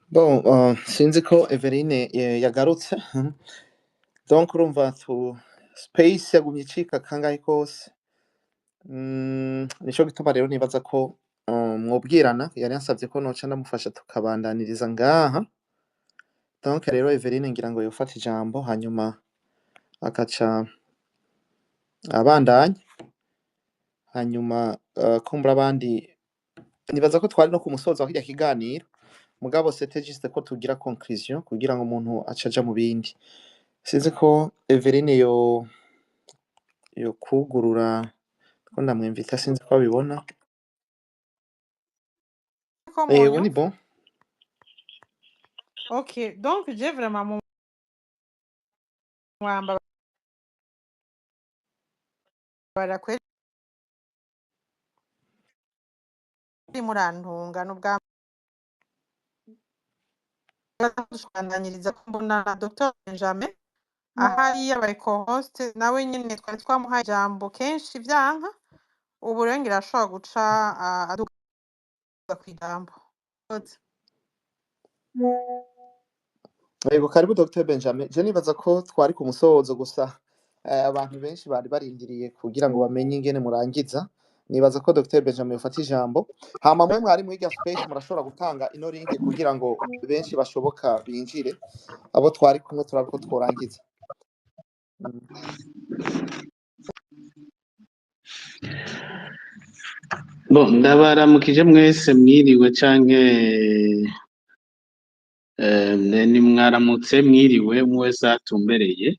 Bon, sinzi ko Eveline yagarutse donc urumva space yagumye icika kangahe kose. Nico gituma rero nibaza ko mwobwirana, yari yansavye ko noca ndamufasha tukabandaniriza ngaha, donc rero Eveline ngira ngo yofata ijambo hanyuma agaca abandanya, hanyuma kumbura abandi nibaza ko twari no ku musozo wa kirya kiganiro, mugabo c'était juste ko tugira conclusion kugira ngo umuntu ace aja mu bindi. Sinzi ko Eveline yokwugurura ko ndamwumvita sinzi ko abibona. ko Ubu ni munyumva bon. ok donc je vraiment mu mwamba barakweri murantunga n'ubwa dushwandanyiriza ko mbona Dr Benjamin ahari yabaye co-host nawe nyene twari twamuhaye ijambo kenshi vyanka ubu rero ngira ashobora guca aduga kw'ijambo. Yego karibu Dr Benjamin. Je nibaza ko twari ku musozo gusa abantu benshi bari barindiriye kugira ngo bamenye ingene murangiza. Nibaza ko Dr Benjamin yofata ijambo. Hama mwe mwari muri irya space murashobora gutanga ino link kugira ngo benshi bashoboka binjire. Abo twari kumwe turaba ko tworangiza. Bon, ndabaramukije mwese mwiriwe canke ni mwaramutse mwiriwe mwese atumbereye.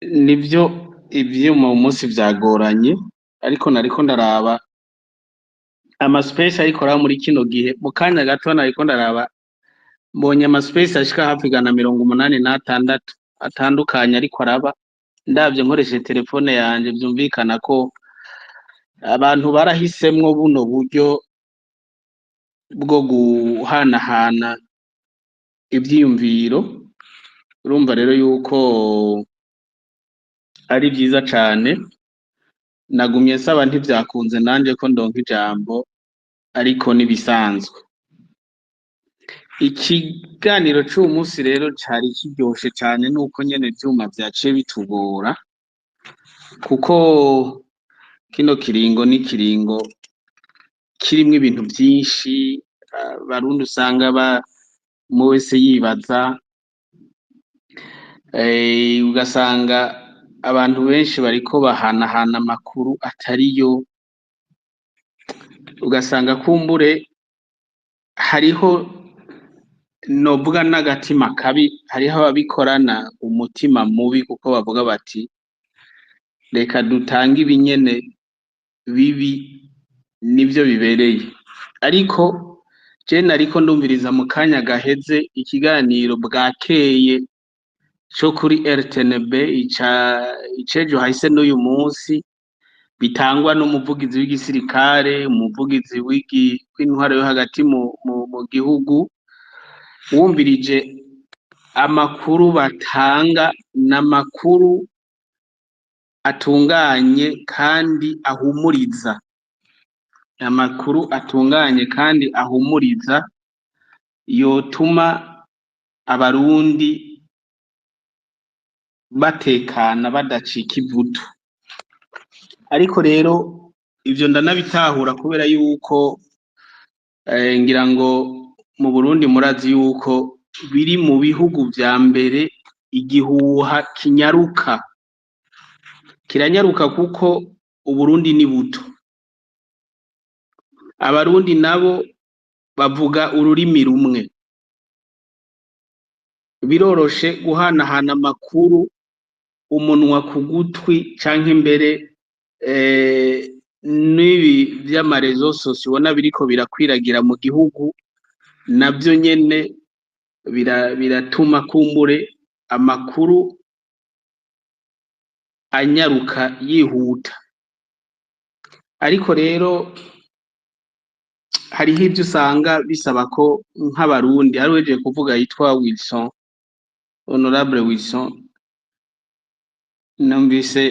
Nivyo ivyuma umunsi vyagoranye ariko nariko ndaraba space ariko raba muri kino gihe mu kanya gato nariko ndaraba mbonye space ashika hafi ijana na 86 atandukanye ariko araba ndavye nkoresheje telefone yanje vyumvikana ko abantu barahisemwo buno buryo bwo guhanahana ivyiyumviro. Urumva rero yuko ari vyiza cane, nagumye nsaba ntivyakunze nanje ko ndonka ijambo ariko nibisanzwe. Ikiganiro c'uyu munsi rero cari kiryoshe cane nuko nyene ivyuma vyaciye bitugora kuko kino kiringo ni kiringo kirimwo ibintu vyinshi barundi usanga umwe wese yibaza, ugasanga abantu benshi bariko bahanahana amakuru atariyo, ugasanga kumbure hariho novuga n'agatima kabi, hariho ababikorana umutima mubi kuko bavuga bati reka dutange ibinyene bibi nivyo bibereye. Ariko je nariko ndumviriza mu kanya gaheze ikiganiro bwakeye co kuri RTNB icejo hahise n'uyu munsi bitangwa n'umuvugizi w'igisirikare, umuvugizi w'intwaro yo hagati mu gihugu. Wumvirije amakuru batanga n'amakuru atunganye kandi ahumuriza, amakuru atunganye kandi ahumuriza yotuma abarundi batekana badacika ivutu. Ariko rero ivyo ndanabitahura kubera yuko ngira ngo mu Burundi murazi yuko biri mu bihugu vya mbere igihuha kinyaruka, kiranyaruka kuko Uburundi ni buto, abarundi nabo bavuga ururimi rumwe, biroroshe guhanahana amakuru umunwa ku gutwi canke imbere n'ibi vy'amarezo sosiyo ubona biriko birakwiragira mu gihugu navyo nyene biratuma kumbure amakuru anyaruka yihuta. Ariko rero hariho ivyo usanga bisaba ko nk'abarundi, hari uwejeye kuvuga yitwa Wilson, Honorable Wilson, numvise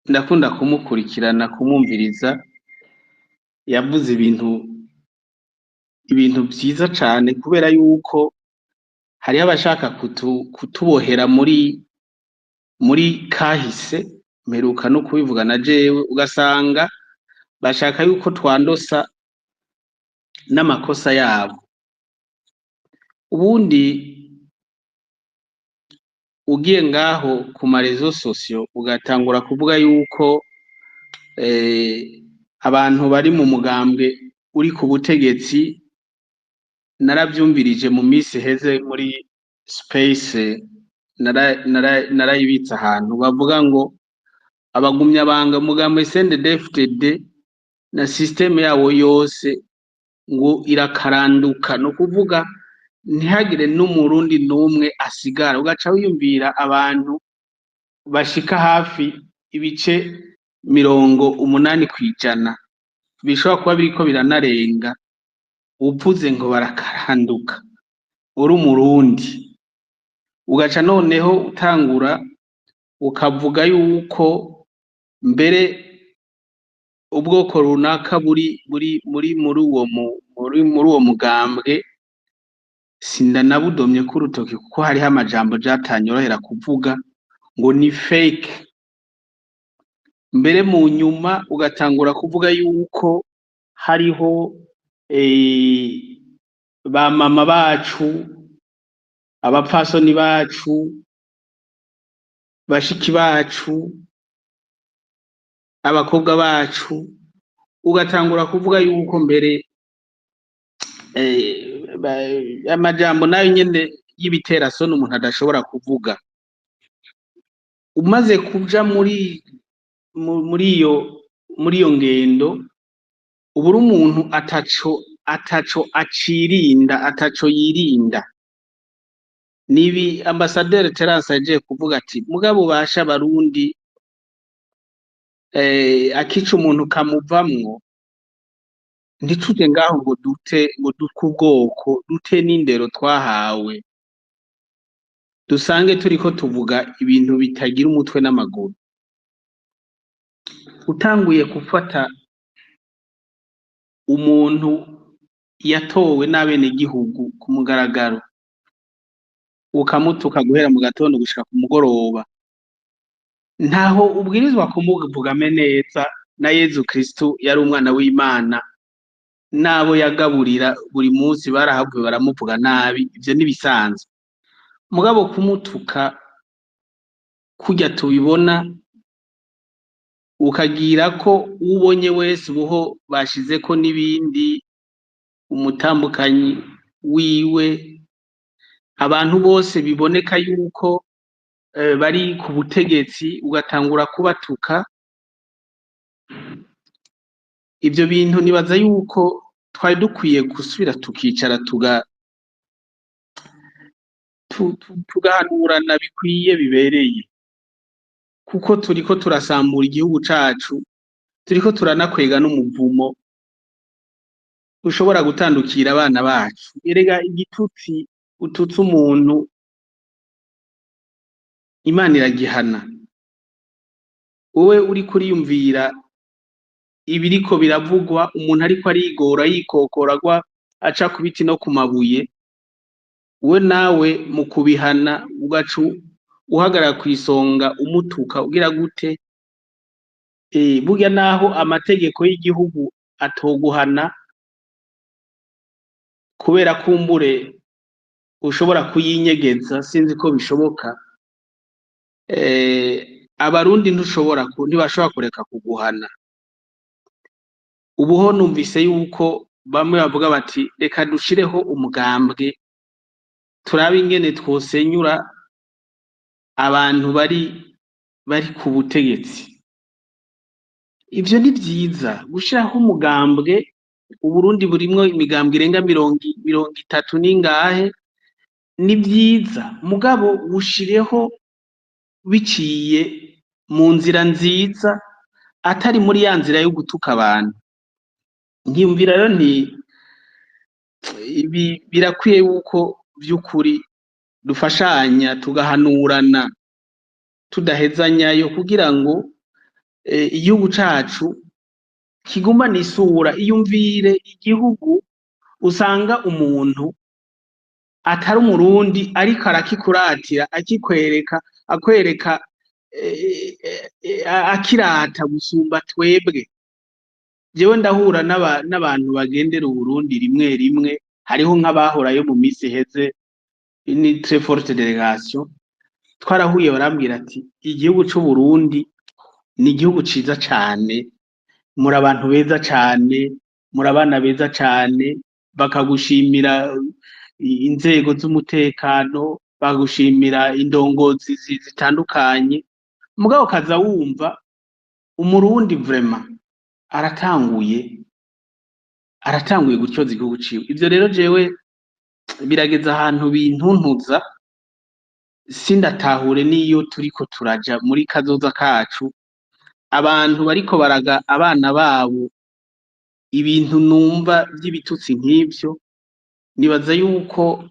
ndakunda kumukurikirana kumwumviriza yavuze ibintu vyiza cane kubera yuko hariho abashaka kutubohera muri kahise, mperuka no kubivuga na jewe, ugasanga bashaka yuko twandosa n'amakosa yabo. Ubundi ugiye ngaho ku marezo sosiyo ugatangura kuvuga yuko abantu bari mu mugambwe uri ku butegetsi, naravyumvirije mu misi heze muri space narayibitse ahantu bavuga ngo abagumyabanga mugambwe CNDD-FDD na systeme yawo yose ngo irakaranduka, no kuvuga ntihagire n'umurundi n'umwe asigara. Ugaca wiyumvira abantu bashika hafi ibice 80% bishobora kuba biriko biranarenga, uvuze ngo barakaranduka uri umurundi, ugaca noneho utangura ukavuga yuko mbere ubwoko runaka muri uwo mugambwe sindanabudomye k'urutoki kuko hariho amajambo jatanyorohera kuvuga ngo ni fake. Mbere mu nyuma ugatangura kuvuga yuko hariho ba mama bacu, abapfasoni bacu, bashiki bacu, abakobwa bacu, ugatangura kuvuga yuko mbere amajambo nayo nyene y'ibiterasoni umuntu adashobora kuvuga. Umaze kuja muri iyo ngendo, ubura umuntu ataco acirinda, ataco yirinda. Nibi Ambassadeur Terence yaje kuvuga ati mugabo basha barundi akica umuntu kamuvamwo, ntituje ngaho ngo dute ubwoko, dute n'indero twahawe, dusange turiko tuvuga ibintu bitagira umutwe n'amaguru. Utanguye gufata umuntu yatowe n'abenegihugu ku mugaragaro ukamutuka guhera mu gatondo gushika ku mugoroba, ntaho ubwirizwa kumuvugame neza. Na Yezu Kristo yari umwana w'Imana, nabo yagaburira buri munsi barahavuye baramuvuga nabi, ivyo nibisanzwe. Mugabo kumutuka kurya tubibona, ukagira ko ubonye wese ubuho bashizeko n'ibindi, umutambukanyi wiwe, abantu bose biboneka yuko bari ku butegetsi, ugatangura kubatuka. Ivyo bintu nibaza yuko twari dukwiye gusubira tukicara tugahanurana bikwiye bibereye, kuko turiko turasambura igihugu cacu, turiko turanakwega n'umuvumo ushobora gutandukira abana bacu. Erega igitutsi ututse umuntu Imana iragihana. Wowe uriko uriyumvira ibiriko biravugwa, umuntu ariko arigora yikokoragwa aca ku biti no ku mabuye, we nawe mu kubihana ugaca uhagarara kw'isonga umutuka ugira gute? Burya naho amategeko y'igihugu atoguhana kubera kumbure ushobora kuyinyegeza, sinzi ko bishoboka, abarundi ntibashobora kureka kuguhana. Ubuho numvise yuko bamwe bavuga bati reka dushireho umugambwe turabe ingene twosenyura abantu bari ku butegetsi. Ivyo ni vyiza gushiraho umugambwe. Uburundi burimwo imigambwe irenga 30 n'ingahe, ni vyiza, mugabo bushireho biciye mu nzira nziza, atari muri ya nzira yo gutuka abantu. Nkiyumvira rero nti birakwiye yuko vy'ukuri dufashanya tugahanurana tudahezanyayo, kugira ngo igihugu cacu kigumana isura. Iyumvire igihugu usanga umuntu atari umurundi ariko arakikuratira akwereka akirata gusumba twebwe. Jewe ndahura n'abantu bagendera Uburundi rimwe rimwe, hariho nk'abahorayo mu minsi iheze ni très forte délégation, twarahuye barambwira ati igihugu c'Uburundi ni igihugu ciza cane, muri abantu beza cane, muri abana beza cane, bakagushimira inzego z'umutekano, bagushimira indongozi zitandukanye, mugabo kaza wumva umurundi vraiment aratanguye gutyoza igihugu ciwe. Ivyo rero jewe birageza ahantu bintuntuza, sindatahure n'iyo turiko turaja muri kazoza kacu, abantu bariko baraga abana babo ibintu numva vy'ibitutsi nk'ivyo, nibaza yuko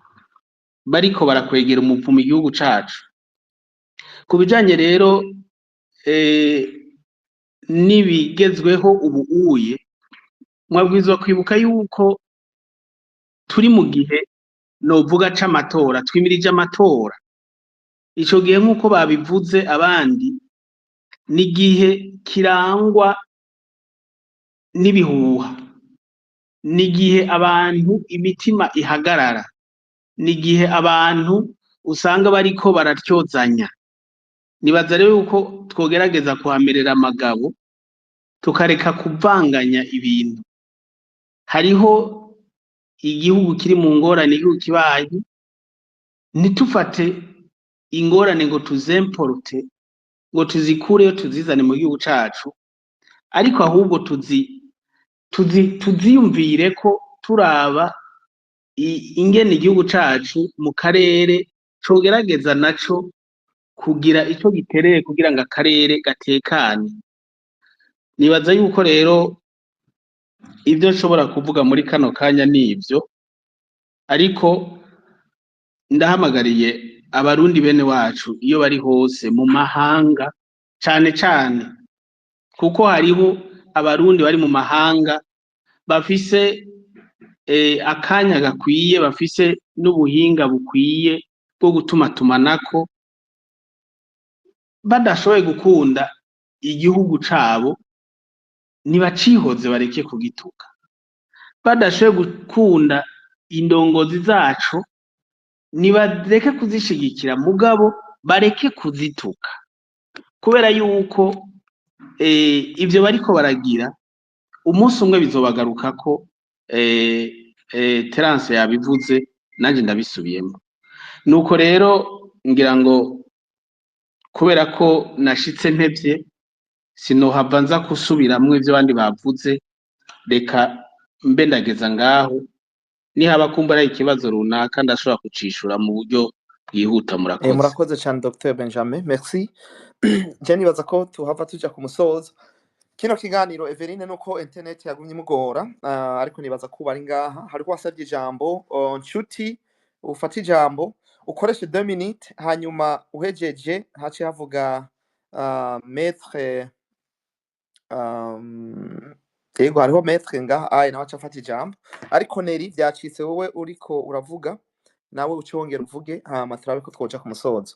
bariko barakwegera umuvumo igihugu cacu. Ku bijanye rero n'ibigezweho ubuye, mwabwirizwa kwibuka yuko turi mu gihe novuga c'amatora, twimirije amatora. Ico gihe nk'uko babivuze abandi, ni igihe kirangwa n'ibihuha, ni igihe abantu imitima ihagarara, ni igihe abantu usanga bariko baratyozanya. Nibaza rero yuko twogerageza kuhamerera amagabo, tukareka kuvanganya ibintu. Hariho igihugu kiri mu ngorane, igihugu kibaye, ntitufate ingorane ngo tuzemporte, ngo tuzikureyo tuzizane mu gihugu cacu, ariko ahubwo tuziyumvire ko turaba ingene igihugu cacu mu karere cogerageza naco kugira ico gitereye kugira ngo akarere gatekane. Nibaza yuko rero ivyo nshobora kuvuga muri kano kanya nivyo, ariko ndahamagariye abarundi bene wacu iyo bari hose mu mahanga cane cane, kuko hariho abarundi bari mu mahanga bafise akanya gakwiye, bafise n'ubuhinga bukwiye bwo gutumatumanako, badashoboye gukunda igihugu cabo nibacihoze bareke kugituka, badashoboye gukunda indongozi zacu nibareke kuzishigikira, mugabo bareke kuzituka, kubera yuko ivyo bariko baragira umunsi umwe bizobagarukako. Terence yabivuze, nanje ndabisubiyemo. Nuko rero ngira ngo kubera ko nashitse ntevye, sinohava nza gusubiramwo ivyo abandi bavuze, reka mbe ndageza ngaho, nihaba kumbura ikibazo runaka ndashobora kucishura mu buryo bwihuta. Murakoze. Murakoze cyane Dr Benjamin, merci. Je nibaza ko tuhava tuja ku musozo kino kiganiro. Everine, nuko internet yagumye imugora, ariko nibaza ko bari ngaha. Hariko wasabye ijambo, nshuti ufata ijambo ukoreshe 2 minutes, hanyuma uhejeje hace havuga maître, yego hariho maître ngaha aye nawe aca afata ijambo, ariko Neri vyacitse wowe uriko uravuga, nawe ucongera uvuge, hama turabe ko twoja ku musozo.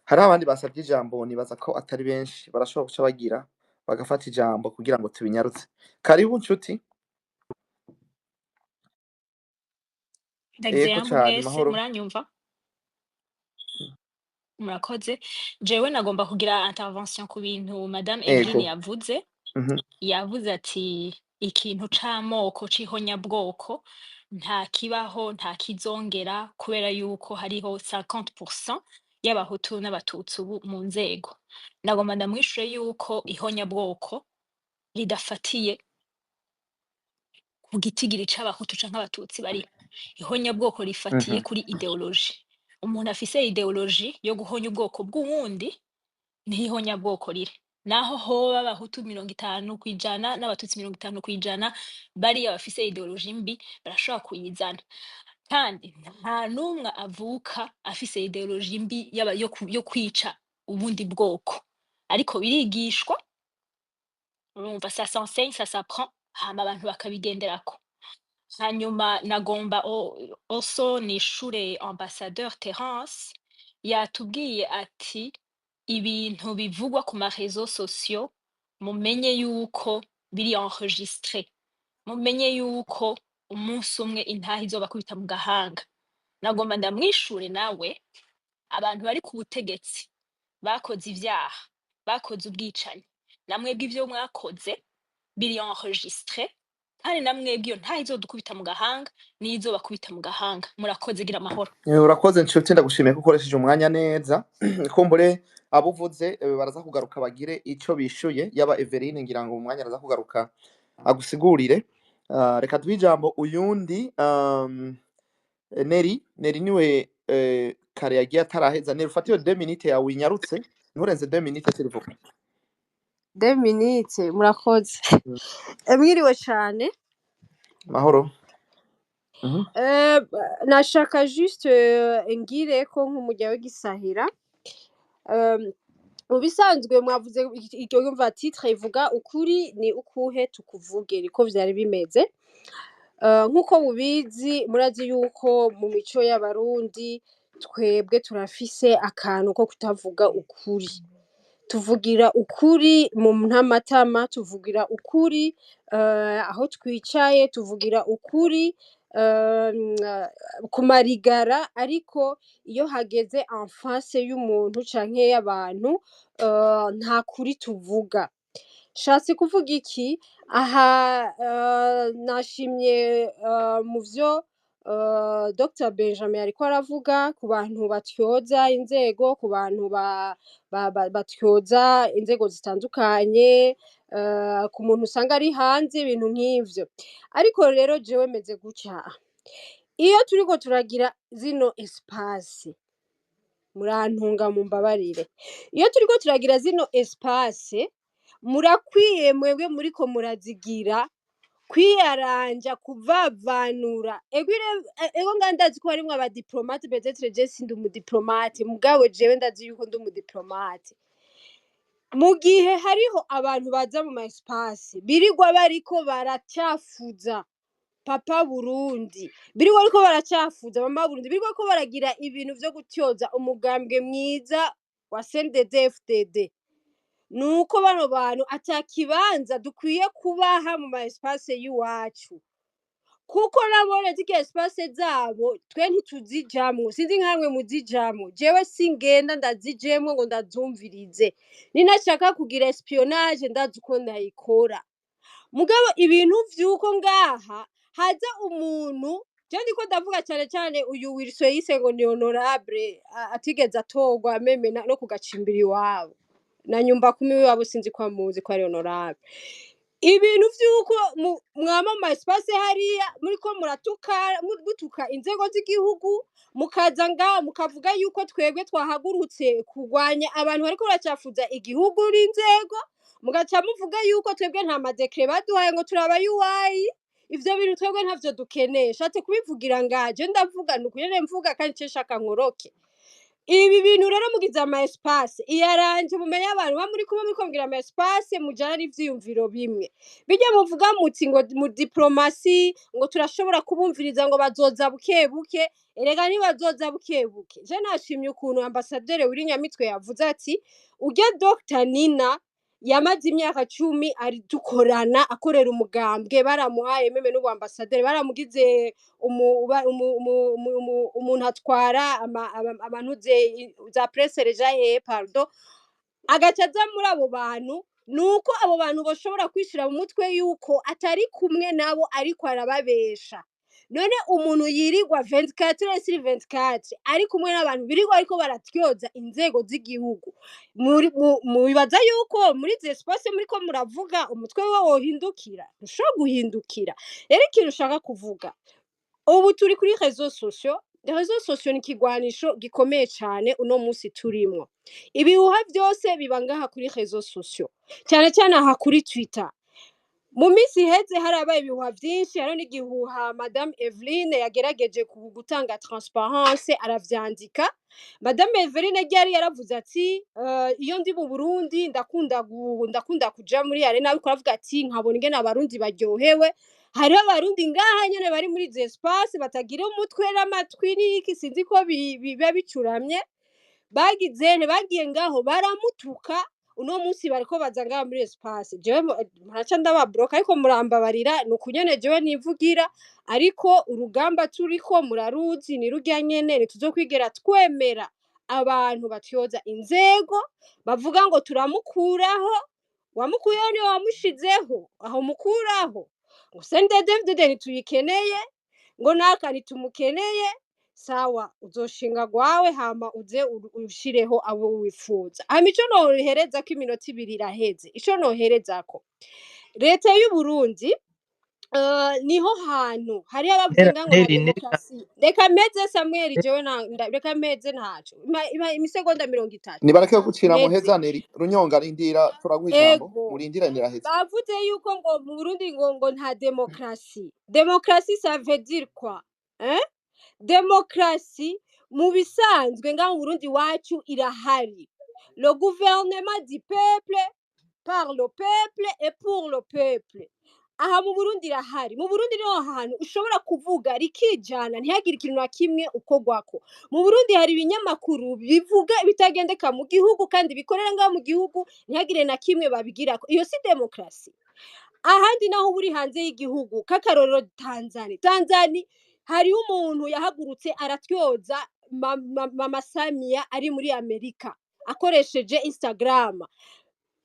Hari abandi basabye ijambo, nibaza ko atari benshi, barashobora guca bagira bagafata ijambo kugira ngo tubinyarutse. Karibu nshuti. Ndagize Yego yambu cyane, mwese mahoro. muranyumva? Murakoze. Jewe nagomba kugira intervention ku bintu Madame Eveline Yego. yavuze. Mhm. Yavuze ati ikintu c'amoko c'ihonyabwoko nta kibaho, nta kizongera, kubera yuko hariho 50% y'abahutu n'abatutsi ubu mu nzego. Nagomba ndamwishure yuko ihonyabwoko ridafatiye ku gitigiri c'abahutu canke abatutsi bariho. Ihonyabwoko rifatiye Mhm. kuri ideologie. Umuntu afise ideologie yo guhonya ubwoko bw'uwundi, niho ihonyabwoko riri. Naho hoba abahutu 50% n'abatutsi 50%, bariya bafise ideologie mbi barashobora kuyizana. Kandi nta n'umwe avuka afise ideologie mbi yo kwica ubundi bwoko. Ariko birigishwa urumva ça s'enseigne ça s'apprend hama abantu bakabigenderako. Hanyuma nagomba also nishure ambassadeur Terence yatubwiye ati ibintu bivugwa ku ma réseaux sociaux mumenye yuko biri enregistré, mumenye yuko umunsi umwe intahe izobakubita mu gahanga. Nagomba ndamwishure nawe abantu bari ku butegetsi bakoze ivyaha, bakoze ubwicanyi, namwebwe ivyo mwakoze biri enregistré kandi namwebwe iyo ntahe izodukubita mu gahanga niyo izobakubita mu gahanga. Murakoze, gira amahoro. Urakoze nshuti, ndagushimiye ko ukoresheje umwanya neza. Kumbure abo uvuze baraza kugaruka bagire ico bishuye, yaba Everine ngira ngo umwanya araza kugaruka agusigurire. Reka duhe ijambo uyundi Neri niwe kare yagiye ataraheza. Neri ufatiye 2 minutes yawe inyarutse, nturenze 2 minutes s'il vous plaît. 2 minutes murakoze. Mwiriwe cyane. Mahoro. Nashaka juste ngire ko nk'umujya w'igisahira mu bisanzwe mwavuze iryo yumva titre ivuga ukuri ni ukuhe tukuvuge, niko vyari bimeze. Nkuko mubizi murazi yuko mu mico y'abarundi twebwe turafise akantu ko kutavuga ukuri. Tuvugira ukuri mu ntamatama, tuvugira ukuri aho twicaye, tuvugira ukuri ku marigara, ariko iyo hageze en face y'umuntu canke y'abantu nta kuri tuvuga. Shatse kuvuga iki? Aha nashimye mu vyo Dr Benjamin ariko aravuga ku bantu batyoza inzego, ku bantu batyoza inzego zitandukanye, ku muntu usanga ari hanze, ibintu nk'ivyo. Ariko rero jewe meze gutya, iyo turiko turagira zino espace, murantunga mumbabarire, iyo turiko turagira zino espace murakwiye mwebwe muriko murazigira kwiyaranja, kuvavanura. Ego ngandazi ko harimwo abadiplomate, peut-être je sindi umudiplomate, mugabo jewe ndazi yuko ndi umudiplomate. Mu gihe hariho abantu baza mu ma espace birigwa bariko baracyafuza papa Burundi, birigwa bariko baracyafuza mama Burundi, birigwa ko baragira ibintu vyo gutyoza umugambwe mwiza wa CNDD-FDD, nuko bano bantu atakibanza dukwiye kubaha mu ma espace y'iwacu, kuko nabone zike espace zabo twe ntituzijamwo. Sinzi nkamwe muzijamwo, jewe singenda ndazijemwo ngo ndazumvirize. Ninashaka kugira espionnage ndazi uko ndayikora. Mugabo ibintu vyuko ngaha haza umuntu, je ndiko ndavuga cyane uyu Wilson yise ngo ni honorable, atigeze atorwa meme no kugacimbira iwabo na nyumba kumi wabo, sinzi kwa muzi ko ari honorable. Ibintu vyuko mwama mu espace hariya muriko mutuka inzego z'igihugu, mukaza ngaha mukavuga yuko twebwe twahagurutse kurwanya abantu bariko baracyafuza igihugu n'inzego, mugaca muvuga yuko twebwe nta madekre baduhaye ngo turaba UI. Ivyo bintu twebwe ntavyo dukeneye. Shatse kubivugira ngaje ndavuga nuko mvuga kandi ceshaka nkoroke. Ibi bintu rero mugize ama espace iyaranje mumenye abantu bamuri kuba muri kombwira ama espace mujana n'ivyiyumviro bimwe. Bijya muvuga muti ngo mu diplomasi ngo turashobora kubumviriza ngo bazoza bukebuke, erega ntibazoza bukebuke. Je nashimye ukuntu ambassadeur Wirinyamitwe yavuze ati urya Dr Nina yamaze imyaka 10 ari dukorana akorera umugambwe, baramuhaye meme n'ubu ambassadeur baramugize umuntu atwara abantu za presse reja pardon, agacaza muri abo bantu, nuko abo bantu bashobora kwishira mu mutwe yuko atari kumwe nabo ariko arababesha. None umuntu yirigwa 24/24 ari kumwe n'abantu birigwa ariko baratyoza inzego z'igihugu, mubibaza yuko muri ze espace muriko muravuga umutwe we wohindukira? Ntusho guhindukira. Rero ikintu ushaka kuvuga, ubu turi kuri réseaux sociaux. Réseaux sociaux ni kigwanisho gikomeye cyane uno munsi turimo. Ibihuha byose bibangaha kuri réseaux sociaux, cyane aha kuri Twitter. mu minsi iheze harabaye ibihuha vyinshi, hariho n'igihuha Madame Eveline yagerageje gutanga transparence aravyandika. Madame Eveline ryari yaravuze ati iyo ndi mu Burundi ndakunda kuja muri arena, ariko aravuga ati nkabona ingene abarundi baryohewe, hariho abarundi ngaha nyene bari muri izo espace batagira umutwe n'amatwi n'iki sinzi ko biba bicuramye, bagiye ngaho baramutuka. Uno munsi bariko baza ngaha muri espace, jewe muraca ndababloka, ariko murambabarira nuko nyene jewe nivugira, ariko urugamba turiko muraruzi ni rurya nyene, ntituzokwigera twemera abantu batyoza inzego bavuga ngo turamukuraho. Wamukuyeho niwe wamushizeho, aho mukuraho ngo CNDD-FDD ntituyikeneye, ngo naka ntitumukeneye. Sawa, uzoshinga gwawe hama uze ushireho abo wifuza. Hama ico nohereza ko iminota 2 iraheze, ico noherezako leta y'u Burundi niho hantu hari abavuze ngo na demokrasi. Reka meze Samuel jewe reka meze ntaco imisegonda 30 nibareke gucira muheza Neri Runyonga rindira turaguha ijambo murindira niraheze. Bavuze yuko ngo mu Burundi ngo nta demokrasi. Demokrasi ça veut dire quoi Demokrasi mu bisanzwe ngaho mu Burundi wacu irahari. Le gouvernement du peuple, par le peuple et pour le peuple. Aha mu Burundi irahari. Mu Burundi niho hantu ushobora kuvuga rikijana ntihagire ikintu na kimwe ukogwako. Mu Burundi hari ibinyamakuru bivuga bitagendeka mu gihugu kandi bikorera ngaho mu gihugu ntihagire na kimwe babigirako. Iyo si demokrasi. Ahandi naho buri hanze y'igihugu kakarorero Tanzania hari umuntu yahagurutse aratyoza Mama Samia ari muri Amerika akoresheje Instagram.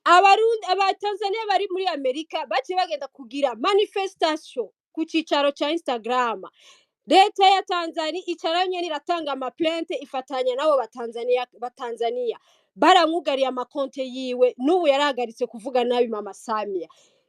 Abatanzania bari muri Amerika baciye bagenda kugira manifestation ku cicaro ca Instagram. Leta ya Tanzania icaranye iratanga amaplainte ifatanya nabo Batanzania baramugariye amakonte yiwe, n'ubu yarahagaritse kuvuga nabi Mama Samia.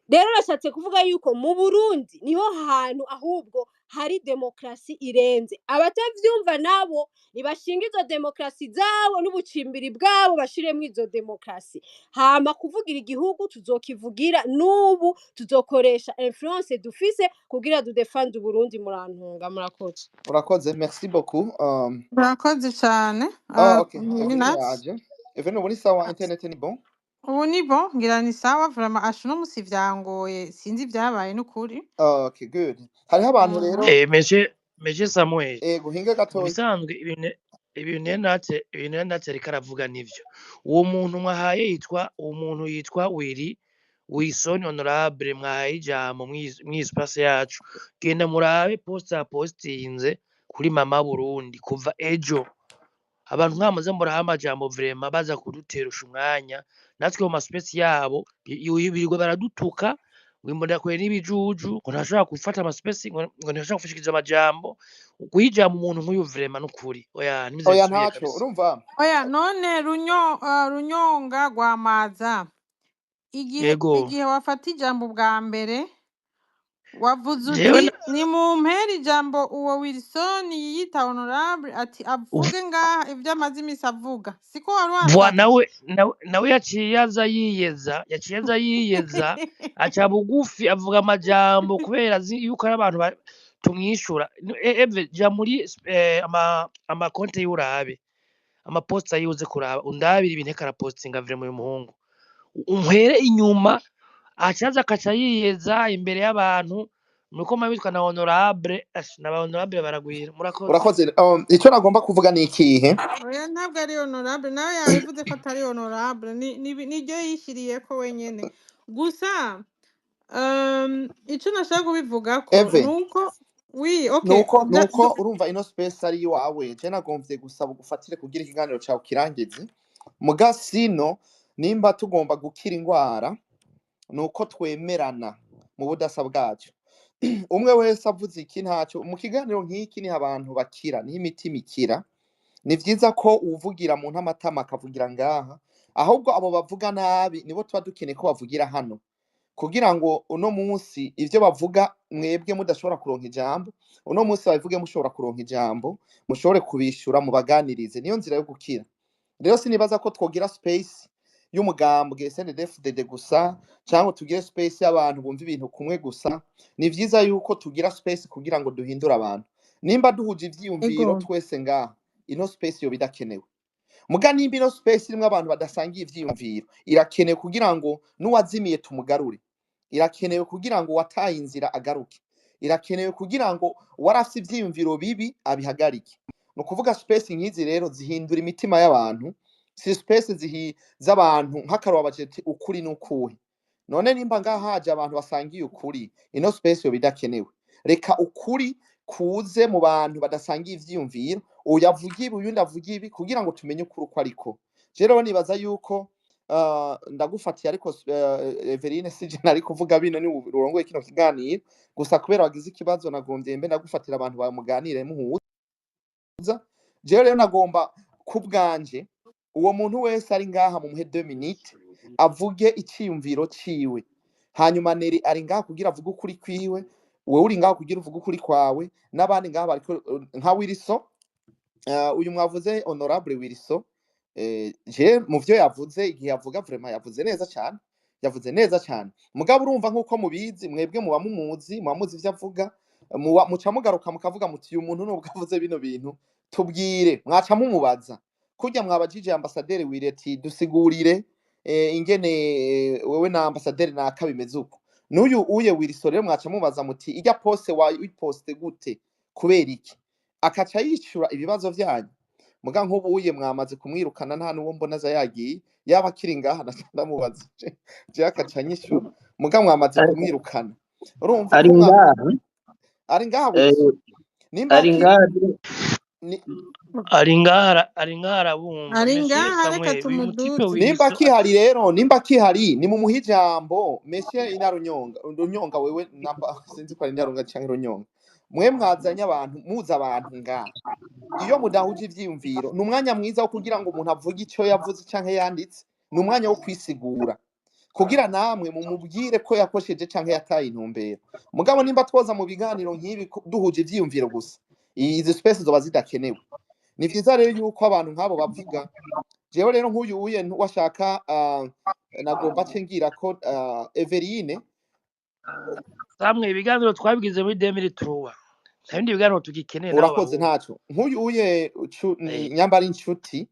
Rero nashatse kuvuga yuko mu Burundi niho hantu ahubwo hari demokrasi irenze. Abatavyumva nabo nibashinga izo demokrasi zabo n'ubucimbiri bwabo bashiremwe izo demokrasi. Hama kuvugira igihugu tuzokivugira, n'ubu tuzokoresha influence dufise kugira dudefende Burundi. Murantunga murakoze. Urakoze, merci beaucoup. Murakoze cyane. Okay, Eveline ubu ni sawa, internet ni bon? Ubu ni bon, ngira ni sawa vraiment ashuno musi vyangoye sinzi vyabaye n'ukuri. Okay, good. Hariho abantu rero Meje Samuel. Guhinga gatoya. Bisanzwe ibintu natse reka aravuga nivyo. Uwo muntu mwahaye yitwa Wilson Honorable mwahaye ijambo mw'espace yacu. Genda murabe postinze kuri Mama Burundi kuva ejo. Abantu mwamaze mburaho amajambo vraiment baza kuduterusha umwanya, natwe mu space yabo birirwa baradutuka wimbonera kwe n'ibijuju ngo ntashobora gufata space ngo ntashobora gufashikiza amajambo kwijambo umuntu nk'uyu vraiment n'ukuri. Oya ntaco urumva. Oya none Runyonga gwamaza igihe wafata ijambo bwa mbere wavuze uti ni mu mpera ijambo uwo Wilson yiyita Honorable ati avuge ngaha ibyo amaze imisi avuga, siko wari nawe yaciye yaza yiyeza aca bugufi avuga amajambo kubera yuko ari abantu tumwishura. Ja muri amakonte y'urabe amaposta yuze kuraba undabira ibintu karapostinga vire mu muhungu umpere inyuma acaza akaca yiyeza imbere y'abantu nuko mabitwa na Honorable Honorable baragwira. Urakoze. Icyo nagomba kuvuga ni ikihe? Oya ntabwo ari Honorable, nawe yabivuze ko atari Honorable, niryo yishyiriye ko wenyene gusa. Icyo nashaka kubivuga ko nuko nuko urumva ino space ari iwawe. Je nagomvye gusaba gufatire kugira ikiganiro cyawe kirangize mugasino nimba tugomba gukira ingwara nuko twemerana mu budasa bwacu. Umwe wese avuze iki ntacyo mu kiganiro nk'iki ni abantu bakira ni imitima ikira. Ni vyiza ko uvugira mu ntamatama akavugira ngaha, ahubwo abo bavuga nabi nibo tuba dukeneye ko bavugira hano kugira ngo uno munsi ivyo bavuga mwebwe mudashobora kuronka ijambo, uno munsi bavuge mushobora kuronka ijambo, mushobore kubishura mu baganirize. Niyo nzira yo gukira. Rero sinibaza ko twogira space y'umugambwe CNDD-FDD gusa cyangwa tugire space y'abantu bumva ibintu kumwe gusa. Ni vyiza yuko tugira space kugira ngo duhindure abantu. Nimba duhuje ivyiyumviro ego twese ngaha, ino space yo bidakenewe. Muga nimba ino space irimwo abantu badasangiye ivyiyumviro, irakenewe kugira ngo n'uwazimiye tumugarure. Irakenewe kugira ngo wataye inzira agaruke. Irakenewe kugira ngo warafise ivyiyumviro bibi abihagarike. No kuvuga space nk'izi rero zihindura imitima y'abantu, si space z'abantu nk'akaroba bacete ukuri n'ukuhe. None nimba ngaha haje abantu basangiye ukuri, ino space yo bidakenewe. Reka ukuri kuze mu bantu badasangiye ivyiyumviro, uyavuga ibi uyundi avuga ibi kugira ngo tumenye ukuri uko ariko. Rero nibaza yuko ndagufatiye ariko Everine sije nari kuvuga bino ni urongoye kino kiganiro gusa kubera wagize ikibazo nagombye mbe ndagufatira abantu bamuganire muhuza. Rero nagomba kubwanje uwo muntu wese ari ngaha mu muhe 2 minutes avuge iciyumviro ciwe, hanyuma Neri ari ngaha kugira avuge ukuri kwiwe, wewe uri ngaha kugira uvuge ukuri kwawe, n'abandi ngaha bariko nka Wilson. Uyu mwavuze honorable Wilson, je mu vyo yavuze igihe yavuga vraiment yavuze neza cyane, yavuze neza cyane. Mugabo urumva nkuko mubizi mwebwe muba mumuzi ivyo avuga, muca mugaruka mukavuga muti uyu muntu nubwo avuze bino bintu tubwire, mwaca mumubaza kurya mwabajije ambassadeur Wireti dusigurire ingene wewe na ambassadeur nakabimeze uko. N'uyu uye Wilson rero mwaca mubaza muti ijya poste wayiposte gute kubera iki, akaca yishura ibibazo vyanyu. Muga nk'ubu uye mwamaze kumwirukana nta nuwo mbona za yagiye yaba akiri ngaha ndamubaza je akaca nyishura. Muga mwamaze kumwirukana urumva ari ngaha ari ngaha nimba ari ngaha ari ngaha bumva ari Monsieur ngaha reka Samuel uyu mutipe tumuduze nimba kihari rero nimba kihari ni mu muhijambo Monsieur Inarunyonga wewe namba sinzi ko ari Inarunyonga cyangwa Runyonga, mwe mwazanye abantu muza abantu ngaha. Iyo mudahuje ivyiyumviro numwanya mwiza wo kugira ngo umuntu avuge icyo yavuze canke yanditse, numwanya wo kwisigura kugira namwe mumubwire ko yakosheje canke yataye intumbero. Mugabo nimba twoza mu biganiro nk'ibi duhuje ivyiyumviro gusa, izi space zoba zidakenewe. Ni vyiza rero yuko abantu nk'abo bavuga. Jewe rero nk'uyu uye washaka nagomba cengira ko Everine Samwe ibiganiro twabigize muri 2003 ntabindi biganiro tugikeneye naho urakoze ntaco. Nk'uyu uye nyambara inshuti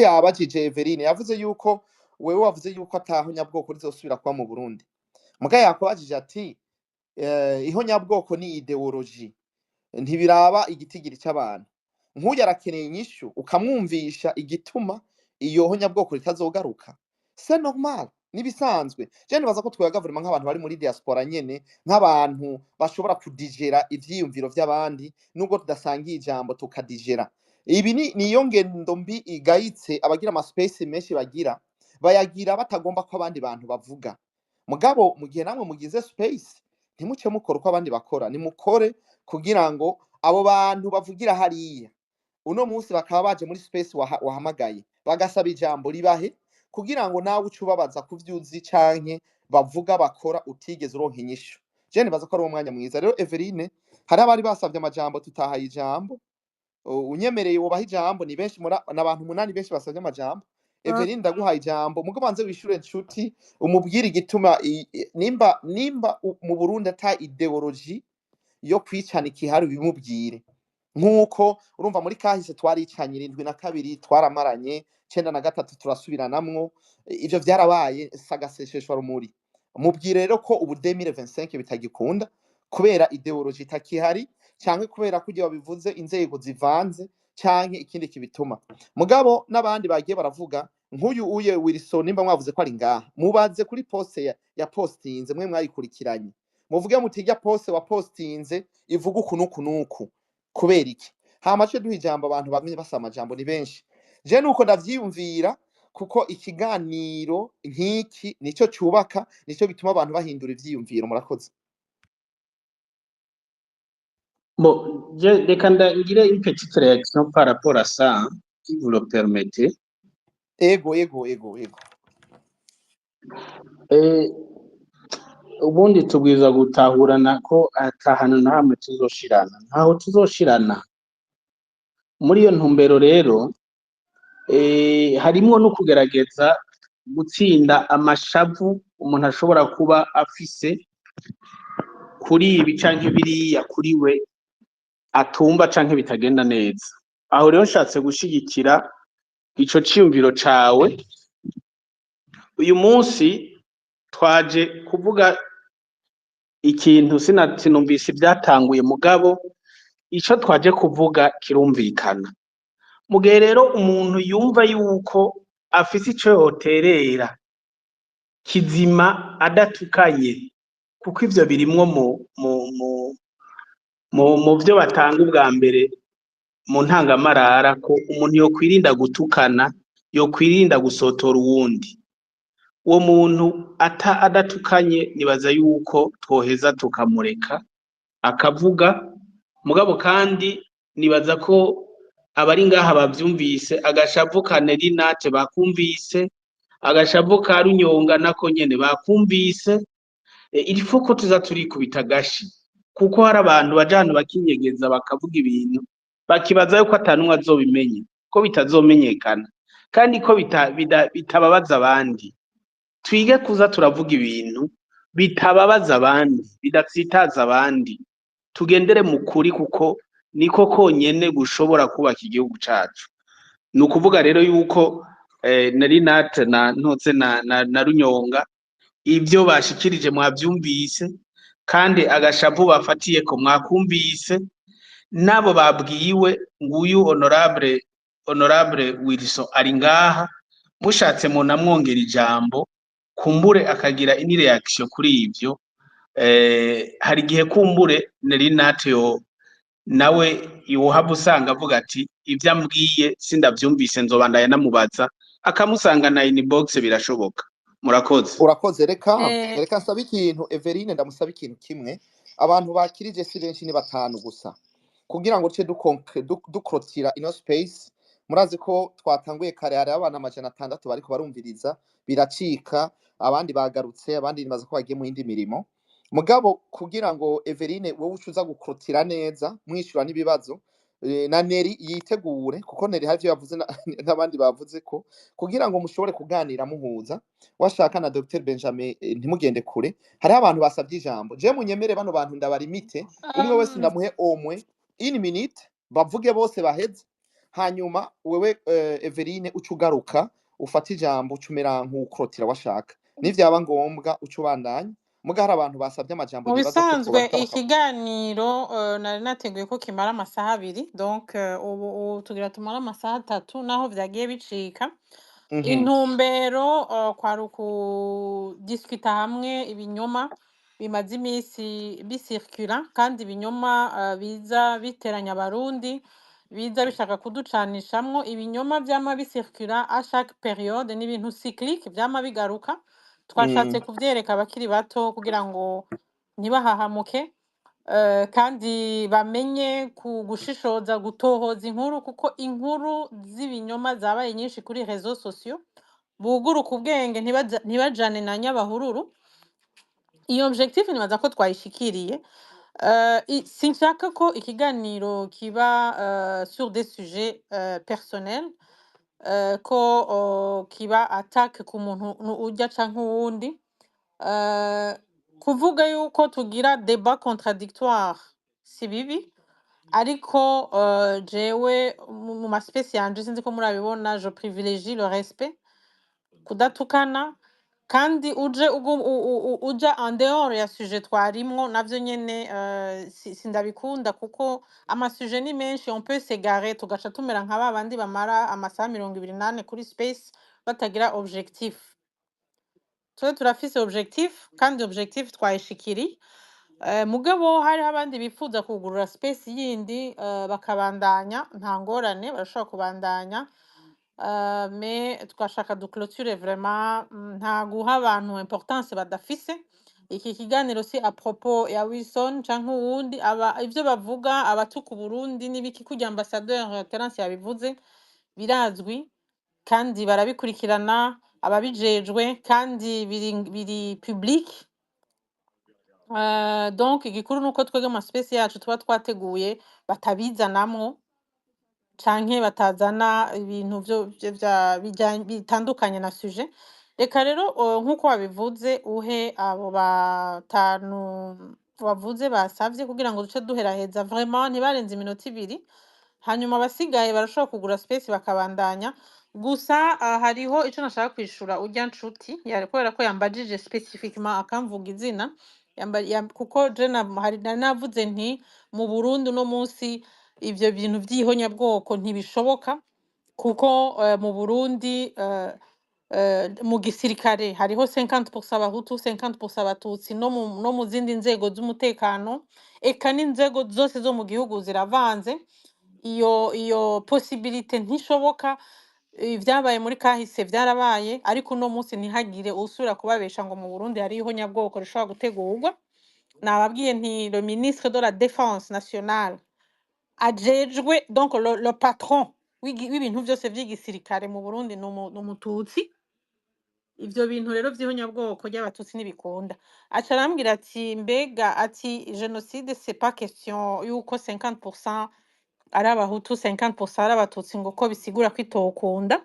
yabajije Everine yavuze yuko wewe wavuze yuko ataho nyabwoko rizosubira kwa mu Burundi. Muga yakobajije ati iho nyabwoko ni ideology ntibiraba igitigiri cy'abantu. Nk'uyu arakeneye inyishu ukamwumvisha igituma iyo ho nyabwoko ritazogaruka. C'est normal nibisanzwe. Je nibaza ko twe government nk'abantu bari muri diaspora nyene nk'abantu bashobora kudigera ivyiyumviro vy'abandi nubwo tudasangiye ijambo tukadigera. Ibi niyo ngendo mbi igayitse abagira ama space menshi bayagira batagomba ko abandi bantu bavuga. Mugabo mu gihe namwe mugize space ntimuce mukora uko abandi bakora, nimukore kugira ngo abo bantu bavugira hariya uno munsi bakaba baje muri space wahamagaye bagasaba ijambo ribahe kugira ngo nawe ucubabaza kuvyuzi canke bavuga bakora utigeze uronka inyishu. Je nibaza ko ari umwanya mwiza rero Everine, hari abari basavye amajambo tutahaye ijambo, unyemereye wobaha ijambo ni benshi n'abantu 8 benshi basavye amajambo. Everine ndaguhaye ijambo mugo banze wishure inshuti umubwire igituma nimba mu Burundi ata ideology yo kwicana ikihari bimubwire. Nkuko urumva muri kahise twaricanye 72 twaramaranye 93 turasubiranamwo, ivyo vyarabaye sagasesheshwa rumuri. Mubwire rero ko ubu 2025 bitagikunda kubera ideology itakihari canke kubera kujye babivuze inzego zivanze canke ikindi kibituma. Mugabo n'abandi bagiye baravuga nk'uyu uye Wilson nimba mwavuze ko ari ngaha mubaze kuri poste ya postinze mwe mwayikurikiranye muvuge mutirya poste wa postinze ivuga ukunuku kubera iki. Hamace duha ijambo abantu bamwe basama jambo ni benshi. Je nuko ndavyiyumvira kuko ikiganiro nk'iki nico cyubaka nico gituma abantu bahindura ivyiyumviro. Murakoze. Bon, reka ndangire une petite réaction par rapport à ça, si vous le permettez. Ego. Ubundi tubwiza gutahurana ko atahana na hamwe tuzoshirana, ntaho tuzoshirana. Muri iyo ntumbero rero harimwo no kugerageza gutsinda amashavu umuntu ashobora kuba afise kuri ibi canke biriya kuri we atumva canke bitagenda neza. Aho rero nshatse gushigikira ico ciyumviro cawe. Uyu munsi twaje kuvuga ikintu sinumvise ibyatanguye mugabo ico twaje kuvuga kirumvikana. Mu gihe rero umuntu yumva yuko afise ico yoterera kizima adatukanye, kuko ivyo birimwo mu vyo batanga ubwa mbere mu ntangamarara, ko umuntu yokwirinda gutukana, yokwirinda gusotora uwundi. Uwo muntu adatukanye nibaza yuko twoheza tukamureka akavuga, mugabo kandi nibaza ko abari ngaha bavyumvise, agashavu ka Nerinate bakumvise, agashavu ka Runyonga nako nyene bakumvise. Il faut ko tuza turikubita agashi, kuko hari abantu baja hano bakinyegeza bakavuga ibintu bakibaza yuko atanumwe azobimenya, ko bitazomenyekana kandi ko bitababaza abandi. Twige kuza turavuga ibintu bitababaza abandi, bidatsitaza abandi, tugendere mu kuri, kuko niko konyene gushobora kubaka igihugu cacu. Ni ukuvuga rero yuko Nerinate na Ntotse na Runyonga ivyo bashikirije mwavyumvise, kandi agashavu bafatiye ko mwakumvise, nabo babwiwe nguyu honorable Wilson ari ngaha, mushatse mu namwongera ijambo kumbure akagira ini reaction kuri ivyo. Hari igihe kumbure Nerinate nawe yohava usanga avuga ati ivyo ambwiye sindavyumvise, nzobandanya namubaza, akamusanga na inbox, birashoboka. Murakoze. Urakoze. Reka Eh, nsaba ikintu Everine, ndamusaba ikintu kimwe. Abantu bakirije si benshi, ni batanu gusa, kugira ngo tuce dukrotira ino space. Murazi ko twatanguye kare, hari abana 600 bariko barumviriza, biracika, abandi bagarutse, abandi nibaza ko bagiye mu yindi mirimo. Mugabo kugira ngo Everine wowe ucuza gukrotira neza, mwishura n'ibibazo, na Neri yitegure, kuko Neri havyo yavuze n'abandi bavuze ko, kugira ngo mushobore kuganira muhuza. Washaka na Dr Benjamin, ntimugende kure, hariho abantu basabye ijambo. Je munyemere bano bantu ndabarimite, umwe wese ndamuhe omwe 1 minute bavuge bose baheze, hanyuma wewe Everine ucugaruka ufata ijambo ucumera nk'ukrotira washaka, nivyaba ngombwa ucubandanya. Muga hari abantu basabye amajambo, mu nibaza ko bisanzwe twobaruka ikiganiro nari nateguye ko kimara amasaha 2, donc ubu tugira tumara amasaha 3 naho vyagiye bicika. Intumbero kwari ukudiscuta hamwe ibinyoma bimaze imisi bisirkula, kandi ibinyoma biza biteranya abarundi, biza bishaka kuducanishamwo. Ibinyoma vyama bisirkula a chaque période, n'ibintu cyclique vyama bigaruka. Twashatse kuvyereka abakiri bato kugira ngo ntibahahamuke, kandi bamenye gushishoza, gutohoza inkuru, kuko inkuru z'ibinyoma zabaye nyinshi kuri réseaux sociaux. Buguruka ubwenge, ntibajane na nyabahururu. Iyo objectif nibaza ko twayishikiriye. Sinshaka ko ikiganiro kiba sur des sujets personnels, ko kiba attaque ku muntu urya canke uwundi. Kuvuga yuko tugira débat contradictoire si bibi, ariko jewe mu ma space yanje sinzi ko murabibona, je privilégie le respect, kudatukana, kandi uja en dehors ya sujet twarimwo navyo nyene sindabikunda, kuko ama sujet ni menshi, on peut s'égarer tugaca tumera nka babandi bamara amasaha 28 kuri space batagira objectif. Twe turafise objectif, kandi objectif twayishikiri. Mugabo hariho abandi bifuza kugurura space yindi bakabandanya, nta ngorane, barashobora kubandanya. Mais twashaka duclôture vraiment, nta guha abantu importance badafise. Iki kiganiro si à propos ya Wilson canke uwundi, ivyo bavuga abatuka Burundi n'ibiki, kurya ambassadeur Terence yabivuze birazwi kandi barabikurikirana ababijejwe, kandi biri public. Donc igikuru nuko twege ama space yacu tuba twateguye batabizanamwo, canke batazana ibintu bitandukanye na sujet. reka rero nk'uko wabivuze uhe abo batanu wavuze basavye kugira ngo duce duheraheza vraiment ntibarenze iminota 2 hanyuma abasigaye barashobora kugura space bakabandanya gusa hariho ico nashaka kwishura urya nshuti kubera ko yambajije specifiquement akamvuga izina kuko je hari navuze nti mu Burundi no munsi ivyo bintu vy'ihonyabwoko ntibishoboka kuko mu Burundi mu gisirikare hariho 50% abahutu 50% abatutsi no mu zindi nzego z'umutekano eka n'inzego zose zo mu gihugu ziravanze iyo possibilité ntishoboka ibyabaye muri kahise vyarabaye ariko uno munsi ntihagire usubira kubabesha ngo mu Burundi hariho nyabwoko rishobora gutegurwa nababwiye nti le ministre de la défense nationale ajejwe donc le patron w'ibintu byose vy'igisirikare mu Burundi n'umututsi ivyo bintu rero vy'ihonyabwoko ry'abatutsi ntibikunda aca arambwira ati mbega ati génocide c'est pas question yuko 50% ari abahutu 50% ari abatutsi ngo ko bisigura ko itokunda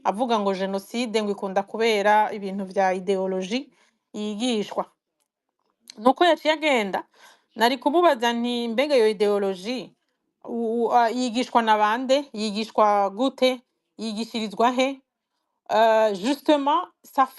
avuga ngo génocide ngo ikunda kubera ibintu vya ideologie yigishwa nuko yaciye agenda nari kumubaza nti mbega iyo ideologie yigishwa na bande yigishwa gute yigishirizwa he justement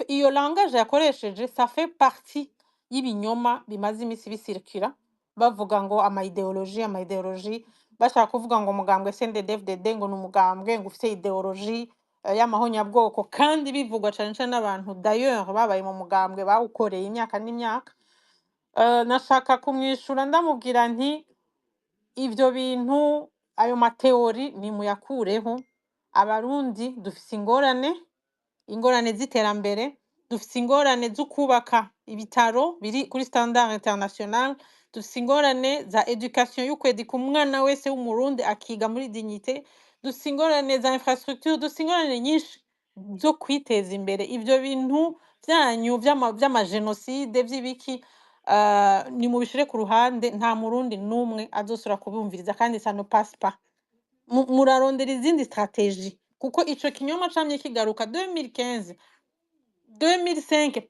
iyo langage yakoresheje ça fait partie y'ibinyoma bimaze imisi bisirikira bavuga ngo ama ideologie bashaka kuvuga ngo umugambwe CNDD-FDD ngo n'umugambwe ngo ufite ideologie y'amahonyabwoko kandi bivugwa cyane cyane n'abantu d'ailleurs babaye mu mugambwe bawukoreye imyaka n'imyaka nashaka kumwishura ndamubwira nti ivyo bintu ayo mateori ni muyakureho abarundi dufise ingorane z'iterambere dufise ingorane zo kubaka ibitaro biri kuri standard international dufise ingorane za education y'ukwedika umwana wese w'umurundi akiga muri dignité dufise ingorane za infrastructure dufise ingorane nyinshi zo kwiteza imbere ivyo bintu vyanyu vy'amagenocide vy'ibiki ni mubishire ku ruhande nta murundi numwe azosura kubumviriza kandi ça ne passe pas murarondera izindi stratégie kuko ico kinyoma camye kigaruka 2015 2005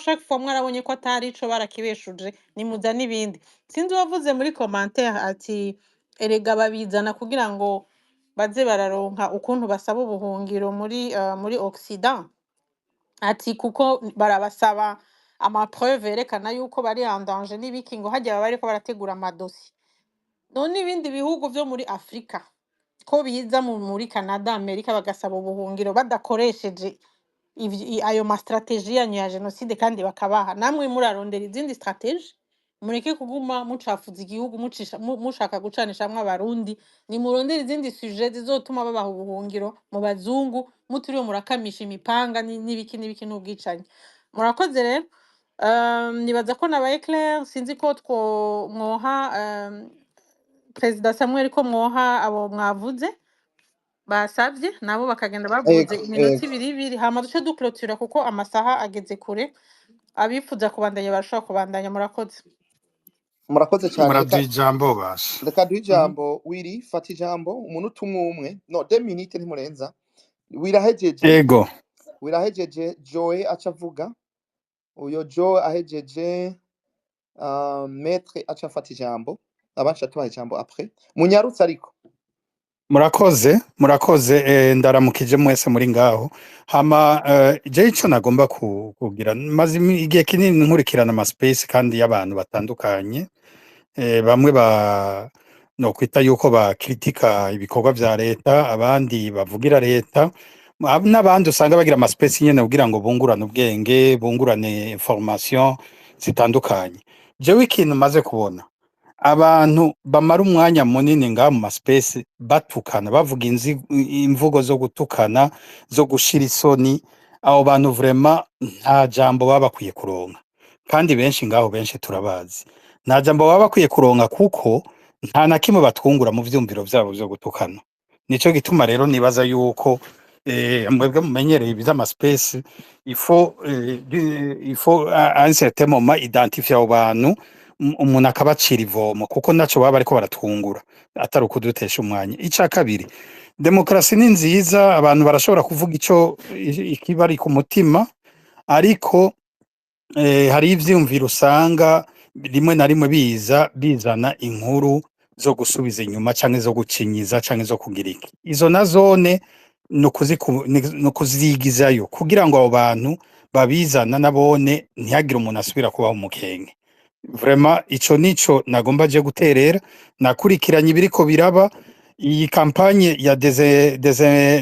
chaque fois mwarabonye ko atari ico barakibeshuje nimuza n'ibindi sinzi wavuze muri commentaire ati erega babizana kugira ngo baze bararonka ukuntu basaba ubuhungiro muri Occident ati kuko barabasaba ama preuve yerekana yuko bari en danger n'ibiki ngo hajya bariko barategura amadosi none ibindi bihugu vyo muri Afrika ko biza muri Canada Amerika bagasaba ubuhungiro badakoresheje ayo ma strategie yanyu ya genocide kandi bakabaha namwe murarondera izindi strategie mureke kuguma mucafuza igihugu mushaka gucanishamwe abarundi ni murondera izindi sujet zizotuma babaha ubuhungiro mu bazungu muturiwe murakamisha imipanga n'ibiki n'ubwicanyi murakoze rero nibaza ko nabaye clair sinzi ko mwoha President Samuel ko mwoha abo mwavuze basavye nabo bakagenda bavuze iminota 2 hama duce duclôtura kuko amasaha ageze kure abifuza kubandanya barashobora kubandanya murakoze cyane muraduha ijambo basha reka duhe ijambo wiri fata ijambo umunota umwe no 2 minutes ntimurenza wirahejeje yego wirahejeje Joe acavuga uyo Joe ahejeje maître acafata ijambo abasha tubaha ijambo après munyarutse ariko murakoze ndaramukije mwese muri ngaho hama je ico nagomba kugira maze igihe kinini nkurikirana ama space kandi y'abantu batandukanye bamwe no kwita yuko bakritika ibikorwa vya leta abandi bavugira leta n'abandi usanga bagira ama space nyene kugira ngo bungurane ubwenge bungurane information zitandukanye jewe ikintu maze kubona abantu bamara umwanya munini ngaha mu space batukana bavuga imvugo zo gutukana zo gushira isoni abo bantu vraiment nta jambo baba bakwiye kuronka kandi benshi ngaho benshi turabazi nta jambo baba bakwiye kuronka kuko nta na kimwe batwungura mu vyumviro vyabo byo gutukana nico gituma rero nibaza yuko mwebwe mumenyereye iby'ama space il faut à un certain moment identifier abo bantu umuntu akabacira ivomo kuko naco baba bariko baratwungura atari ukudutesha umwanya. Ica kabiri, demokarasi ni nziza, abantu barashobora kuvuga ico ikibari ku mutima, ariko hari ivyiyumviro usanga rimwe na rimwe bizana inkuru zo gusubiza inyuma canke zo gucinyiza canke zo kugira iki. Izo nazone no kuzigizayo kugira ngo abo bantu babizana nabone ntihagire umuntu asubira kubaho umukenke. Vraiment ico nico nagomba je guterera, nakurikiranye ibiriko biraba. Iyi kampanye ya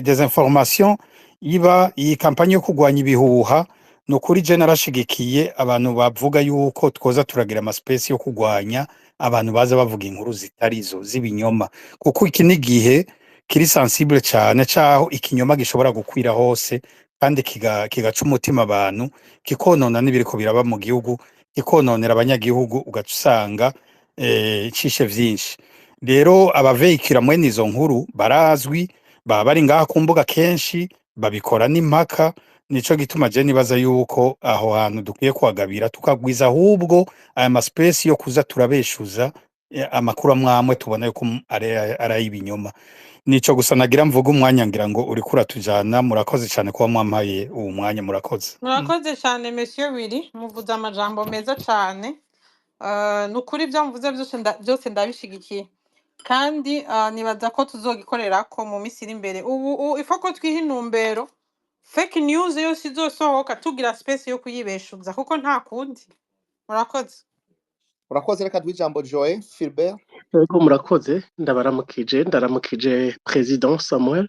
desinformation iba, iyi kampanye yo kugwanya ibihuha, no kuri je narashigikiye abantu bavuga yuko twoza turagira amaspesi yo kugwanya abantu baza bavuga inkuru zitarizo z'ibinyoma, kuko iki ni gihe kiri sensible cyane caho ikinyoma gishobora gukwira hose kandi kigaca umutima abantu, kikonona n'ibiriko biraba mu gihugu, kikononera abanyagihugu, ugaca usanga cishe vyinshi. Rero abaveyikira mwene izo nkuru barazwi, baba bari ngaha ku mbuga kenshi, babikora n'impaka. Nico gituma je nibaza yuko aho hantu dukwiye kuhagabira tukagwiza ahubwo aya maspesi yo kuza turabeshuza amakuru amwamwe tubona yuko ari ibinyoma. Nico gusa nagira mvuga umwanya ngira ngo uri kuratujana. Murakoze cyane kuba mwampaye uwo mwanya, murakoze. Murakoze cyane Monsieur Willy, muvuze amajambo meza cyane. Nukuri ibyo mvuze byose ndabishigikiye, kandi nibaza ko tuzogikorera ko mu minsi iri imbere. Ubu ifo ko twiha intumbero fake news yose izosohoka tugira space yo kuyibeshuza kuko nta kundi. Murakoze. Urakoze, reka duhe ijambo Joe Philbert. Yego murakoze, ndaramukije President Samuel,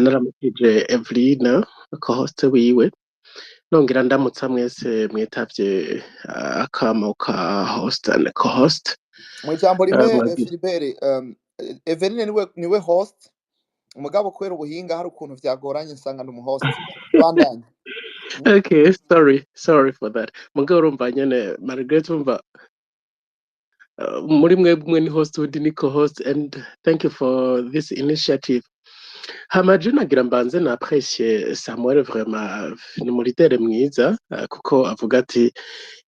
ndaramukije Evelyn co-host wiwe, nongera ndamutsa mwese mwitavye akamo ka host and co-host. Mu ijambo rimwe Philbert, Evelyn niwe host, umugabo kwera ubuhinga hari ukuntu vyagoranye nsanga ni umuhost. Bandanye. Okay, sorry for that. Mugabo urumva nyene Margaret, urumva muri mwebwe ni host undi ni co-host, and thank you for this initiative. Hamaje nagira mbanze na apprécier Samuel, vraiment ni muritere mwiza, kuko avuga ati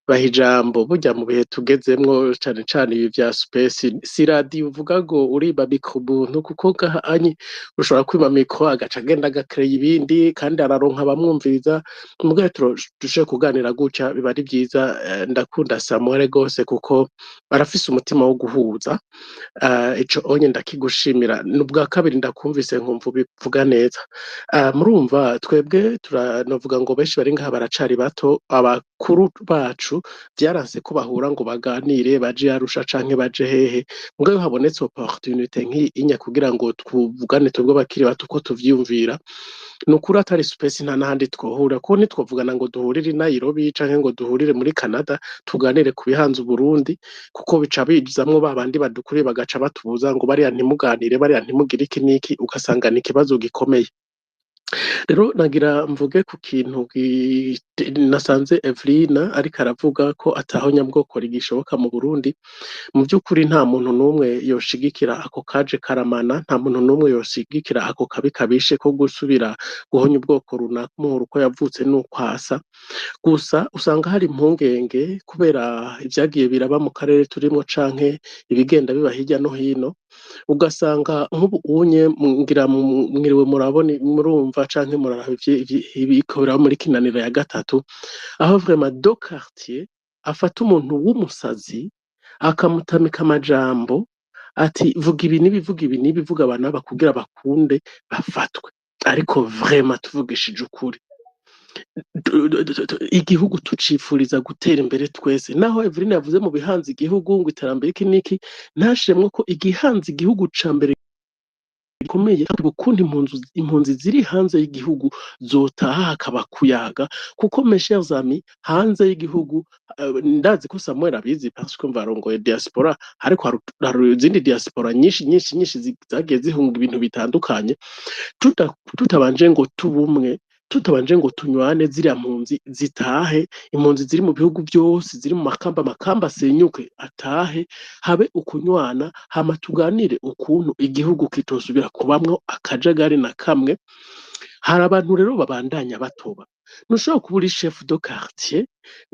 bahijambo burya mu bihe tugezemwo cyane cyane ibi vya space, si radio uvuga ngo uriba mikro kuko gahanye ushobora kwima mikro agaca agenda agakreye ibindi kandi araronka bamwumviriza. Mugabo dushe kuganira guca biba ari byiza. Ndakunda Samuel gose kuko barafise umutima wo guhuza. Ico onye ndakigushimira. Nubwa kabiri ndakumvise nkumva bivuga neza. Murumva twebwe turanovuga ngo benshi bari ngaha baracari bato, abakuru bacu byaranse ko bahura ngo baganire baje Arusha canke baje hehe. Mugabo habonetse opportunité nk'inya kugira ngo twuvugane twebwe bakiri bato ko tuvyumvira, nukuri atari space nta nahandi twohura ko nitwovugana ngo duhurire i Nairobi canke ngo duhurire muri Canada tuganire ku bihanze Burundi, kuko bica bizamwo babandi badukuriye bagaca batubuza ngo bariya ntimuganire, bariya ntimugire iki niki, ugasanga ni ikibazo gikomeye. Rero nagira mvuge ku kintu nasanze Evelyn ariko aravuga ko ataho nyabwoko rigishoboka mu Burundi. Mu by'ukuri nta muntu n'umwe yoshigikira ako kaje karamana, nta muntu n'umwe yoshigikira ako kabi kabishe ko gusubira guhonya ubwoko runaka umuhoro uko yavutse n'ukwasa. Gusa usanga hari impungenge kubera ibyagiye biraba mu karere turimo canke ibigenda biba hirya no hino, ugasanga nk'ubu unye ngira mwiriwe murabona murumva canke muraravye ibikorera muri Kinaniro ya gatatu, aho vraiment do quartier afata umuntu w'umusazi akamutamika amajambo ati vuga ibi nibivuga abana bakugira bakunde bafatwe. Ariko vraiment tuvugishije ukuri, igihugu tucifuriza gutera imbere twese. Naho Evelyn yavuze mu bihanze igihugu ngo iterambere iki niki, ntashiremwe ko igihanze igihugu ca mbere bikomeye gukunda impunzi ziri hanze y'igihugu zotaha hakaba kuyaga, kuko mes chers amis, hanze y'igihugu ndazi ko Samuel abizi parce que mvarongoye diaspora, ariko hari izindi diaspora nyinshi zagiye zihunga ibintu bitandukanye. Tutabanje ngo tubumwe, tutabanje ngo tunywane, ziriya mpunzi zitahe. Impunzi ziri mu bihugu byose ziri mu makamba senyuke atahe, habe ukunywana, hama tuganire ukuntu igihugu kitosubira kubamwo akajagari na kamwe. hari abantu rero babandanya batoba ntushobora kuba uri chef de quartier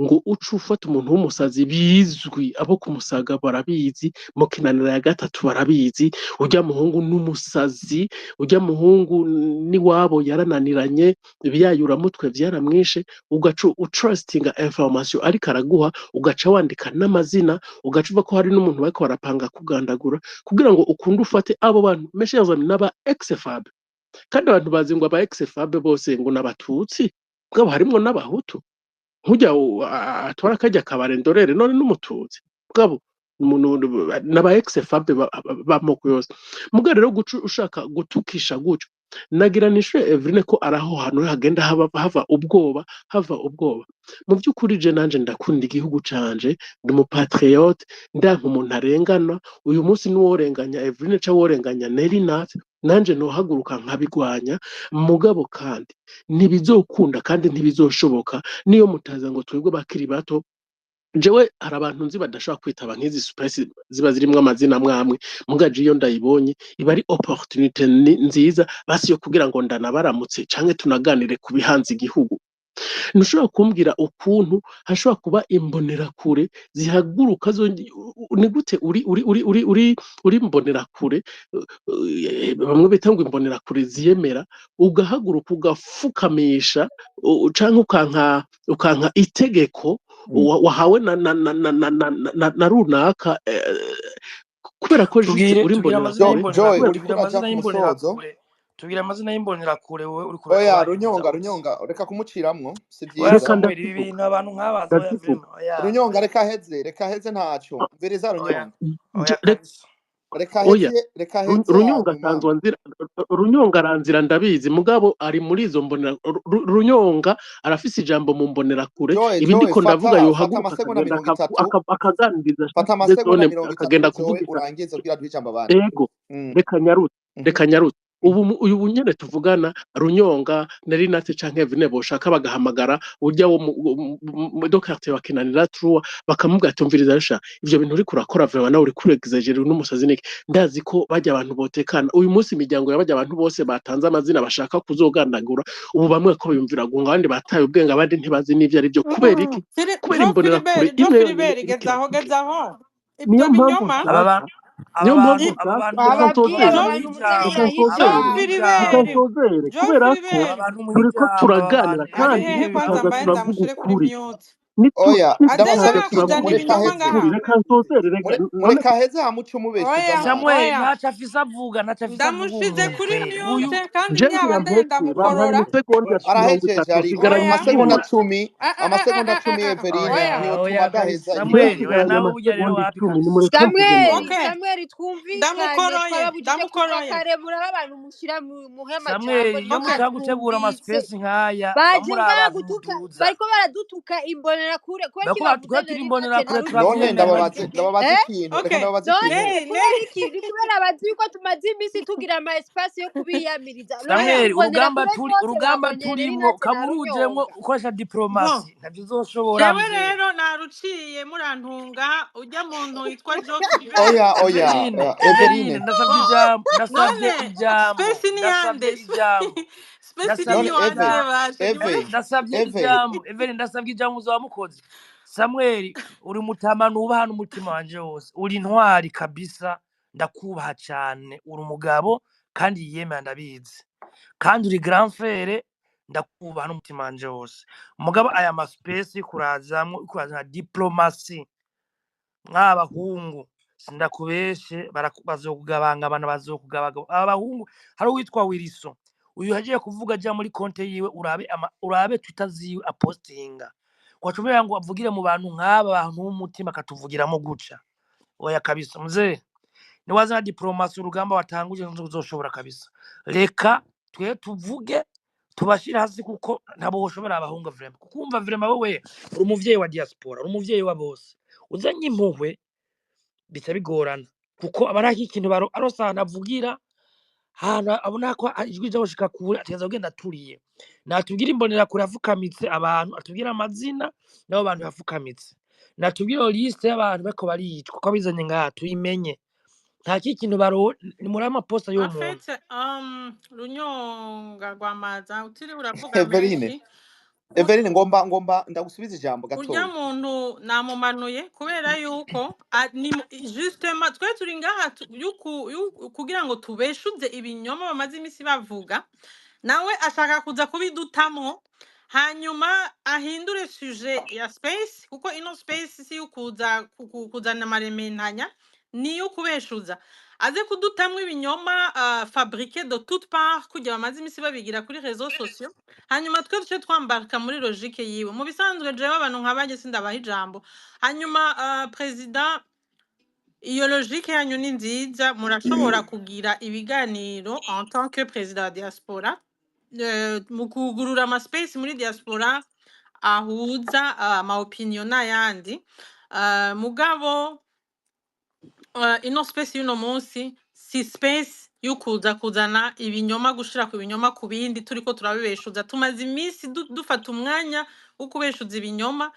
ngo uce ufata umuntu w'umusazi bizwi abo kumusaga barabizi mu kinanira ya gatatu barabizi ujya muhungu n'umusazi ujya muhungu n'iwabo yarananiranye ibiyayuramutwe vyaramwishe ugaca utrustinga information ariko araguha ugaca wandika n'amazina ugaca uva ko hari n'umuntu bariko barapanga kugandagura kugira ngo ukunde ufate abo bantu meshezo n'aba ex-fab kandi abantu bazi ngo aba ex-fab bose ngo n'abatutsi bwabo harimwo n'abahutu nkujya atwara kajya kabare ndorere none n'umututsi bwabo n'aba ex-fab bamoko yose muga rero guca ushaka gutukisha guco nagira nishure Evrine ko araho hantu hagenda hava ubwoba mu by'ukuri je nanje ndakunda igihugu canje ndi mu patriote ndanka umuntu arengana uyu munsi n'uworenganya Evrine ca worenganya Nerinat nanje nohaguruka nkabigwanya mugabo kandi ntibizokunda kandi ntibizoshoboka niyo mutaza ngo twebwe bakiri bato jewe hari abantu nzi badashobora kwitaba nk'izi space ziba zirimwo amazina mwamwe mugaje iyo ndayibonye iba ari opportunité nziza basi yo kugira ngo ndanabaramutse canke tunaganire ku bihanze igihugu ntushobora kumbwira ukuntu hashobora kuba imbonerakure zihaguruka ni gute uri imbonerakure bamwe bita ngo imbonerakure ziyemera ugahaguruka ugafukamisha canke ukanka itegeko wahawe na runaka kubera ko jite uri imbonerakure tugira amazina y'imbonerakure wowe uri oya runyonga reka kumuciramwo si byiza ibi bintu abantu nk'abaza runyonga reka heze ntaco mvereza runyonga reka heze runyonga aranzira ndabizi mugabo ari muri izo mbonera runyonga arafise ijambo mu mbonerakure ibindi ko ndavuga yohaguruka akaganiriza akagenda kuvuga urangiza kugira duhe ijambo abandi yego reka nyarutse ubu nyene tuvugana runyonga Nerinate canke Evrine boshaka bagahamagara urya wo mu docteur bakinanira truwa bakamubwira tumviriza rusha ivyo bintu uri kurakora vraiment nawe uri kurexagera n'umusazi niki ndazi ko bajya abantu botekana uyu munsi imiryango yabajya abantu bose batanze amazina bashaka kuzogandagura ubu bamwe ko biyumvira ngo abandi bataye ubwenge abandi ntibazi n'ivyo ari byo kubera iki kubera imbonera kure imwe gezaho ibyo binyoma niyo mpamvu kubera ko turiko turaganira kandi tukaza turavuga ukuri mureka heze hamuca umubeshe Samuel ntaco afise avuga ndamushize kuri mute kandi nyabande ndamukorora arahejeje ari amasegonda 10 Everine niyo tumadaheza Samuel twumvikanye ndamukoroye karebura abantu mushira mu hema Samuel yo mushaka gutegura amaspace nkaya baje bagutuka bariko baradutuka imbonera kure none ndababaza ikintu reka ndababaza ikintu kubera abazi yuko tumaze iminsi tugira ama espace yo kubiyamiriza Samuel urugamba turimo kaburujemwo ukoresha diplomasi ntabyo uzoshobora yewe rero naruciye murantunga ujya muntu witwa Joki oya Everine ndasabye ijambo ndasabye ijambo uzaba mukozi Samuel uri mutama nubaha n'umutima wanje wose uri intwari kabisa ndakubaha cyane uri umugabo kandi yiyemera ndabizi kandi uri grand frère ndakubaha n'umutima wanje wose umugabo aya maspace kurazamwo diplomasi nk'abahungu sindakubeshe bazokugabanga abantu bazokugabaga abahungu hari uwitwa Wilson uyu hagiye kuvuga ajya muri konte yiwe urabe Twitter ziwe apostinga kwacumira ngo avugire mu bantu nk'aba bantu umutima katuvugiramo guca oya kabisa mzee ni wazana diplomasi urugamba watanguje uzoshobora kabisa reka twe tuvuge tubashira hasi kuko ntabo ushobora abahunga vraiment kukumva vraiment wowe uri umuvyeyi wa diaspora uri umuvyeyi wa bose uzanye impuhwe bica bigorana kuko abaraki ikintu arosana avugira hana abona ko ijwi ryo shika kure ateza kugenda turiye natubwira imbonera kure afukamitse abantu atubwira amazina nabo bantu yafukamitse natubwira liste y'abantu bako baricwa ko bizanye ngaha tuyimenye nta kintu baro ni muri amaposta y'uwo En muntu fait, Runyonga Rwamaza utiriwe uravuga Everine menshi Everine ngomba ndagusubiza ijambo urya gatoya. muntu namumanuye kubera yuko justement twe turi ngaha kugira ngo tubeshuze ibinyoma bamaze iminsi bavuga, nawe ashaka kuza kubidutamo hanyuma ahindure sujet ya space, kuko ino space si kuzana amarementanya, niyo kubeshuza aze kudutamwa ibinyoma fabriqué de toute part kugira bamaze iminsi babigira kuri réseaux sociaux, hanyuma twe duce twambarika muri logique yiwe. Mu bisanzwe jewe abantu nk'abanje sindabaha ijambo, hanyuma president, iyo logique yanyu ni nziza, murashobora kugira ibiganiro en tant que président wa diaspora, mu kugurura ama space muri diaspora ahuza ama opinion n'ayandi, mugabo ino space y'uno munsi si space y'ukuza kuzana ibinyoma, gushira ku binyoma ku bindi turiko turabibeshuza. Tumaze iminsi dufata umwanya wo kubeshuza ibinyoma,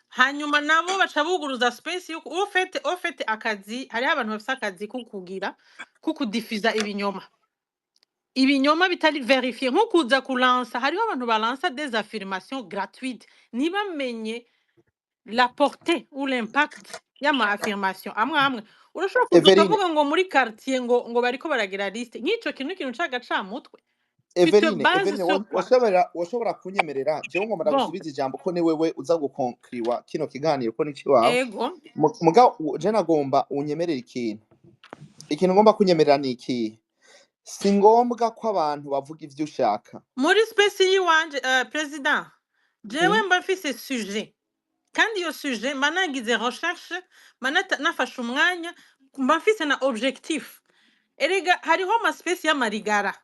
hanyuma nabo baca buguruza space y'uko ufite akazi. Hariho abantu bafite akazi kukudifiza ibinyoma bitari verifiye, nko kuza kulansa. Hariho abantu balansa des affirmations gratuites ntibamenye la portée ou l'impact y'ama affirmation amwe. Urashobora kuza Everine ukavuga ngo muri quartier ngo bariko baragira liste, nk'ico kintu c'agacamutwe. Tu te Everine bases sur quoi? washobora kunyemerera jewe ngomba Bon, ndagusubiza ijambo ko ni wewe uza gukonkriwa kino kiganiro ko niki wawe. ego Mugabo je nagomba unyemerera ikintu ngomba kunyemerera ni iki. Si ngombwa ko abantu bavuga ivyo ushaka. muri space yiwanje president, jewe mba mfise sujet, kandi iyo sujet mba nagize recherche, mba nafashe umwanya, mba mfise na objectif. Erega hariho ama space y'amarigara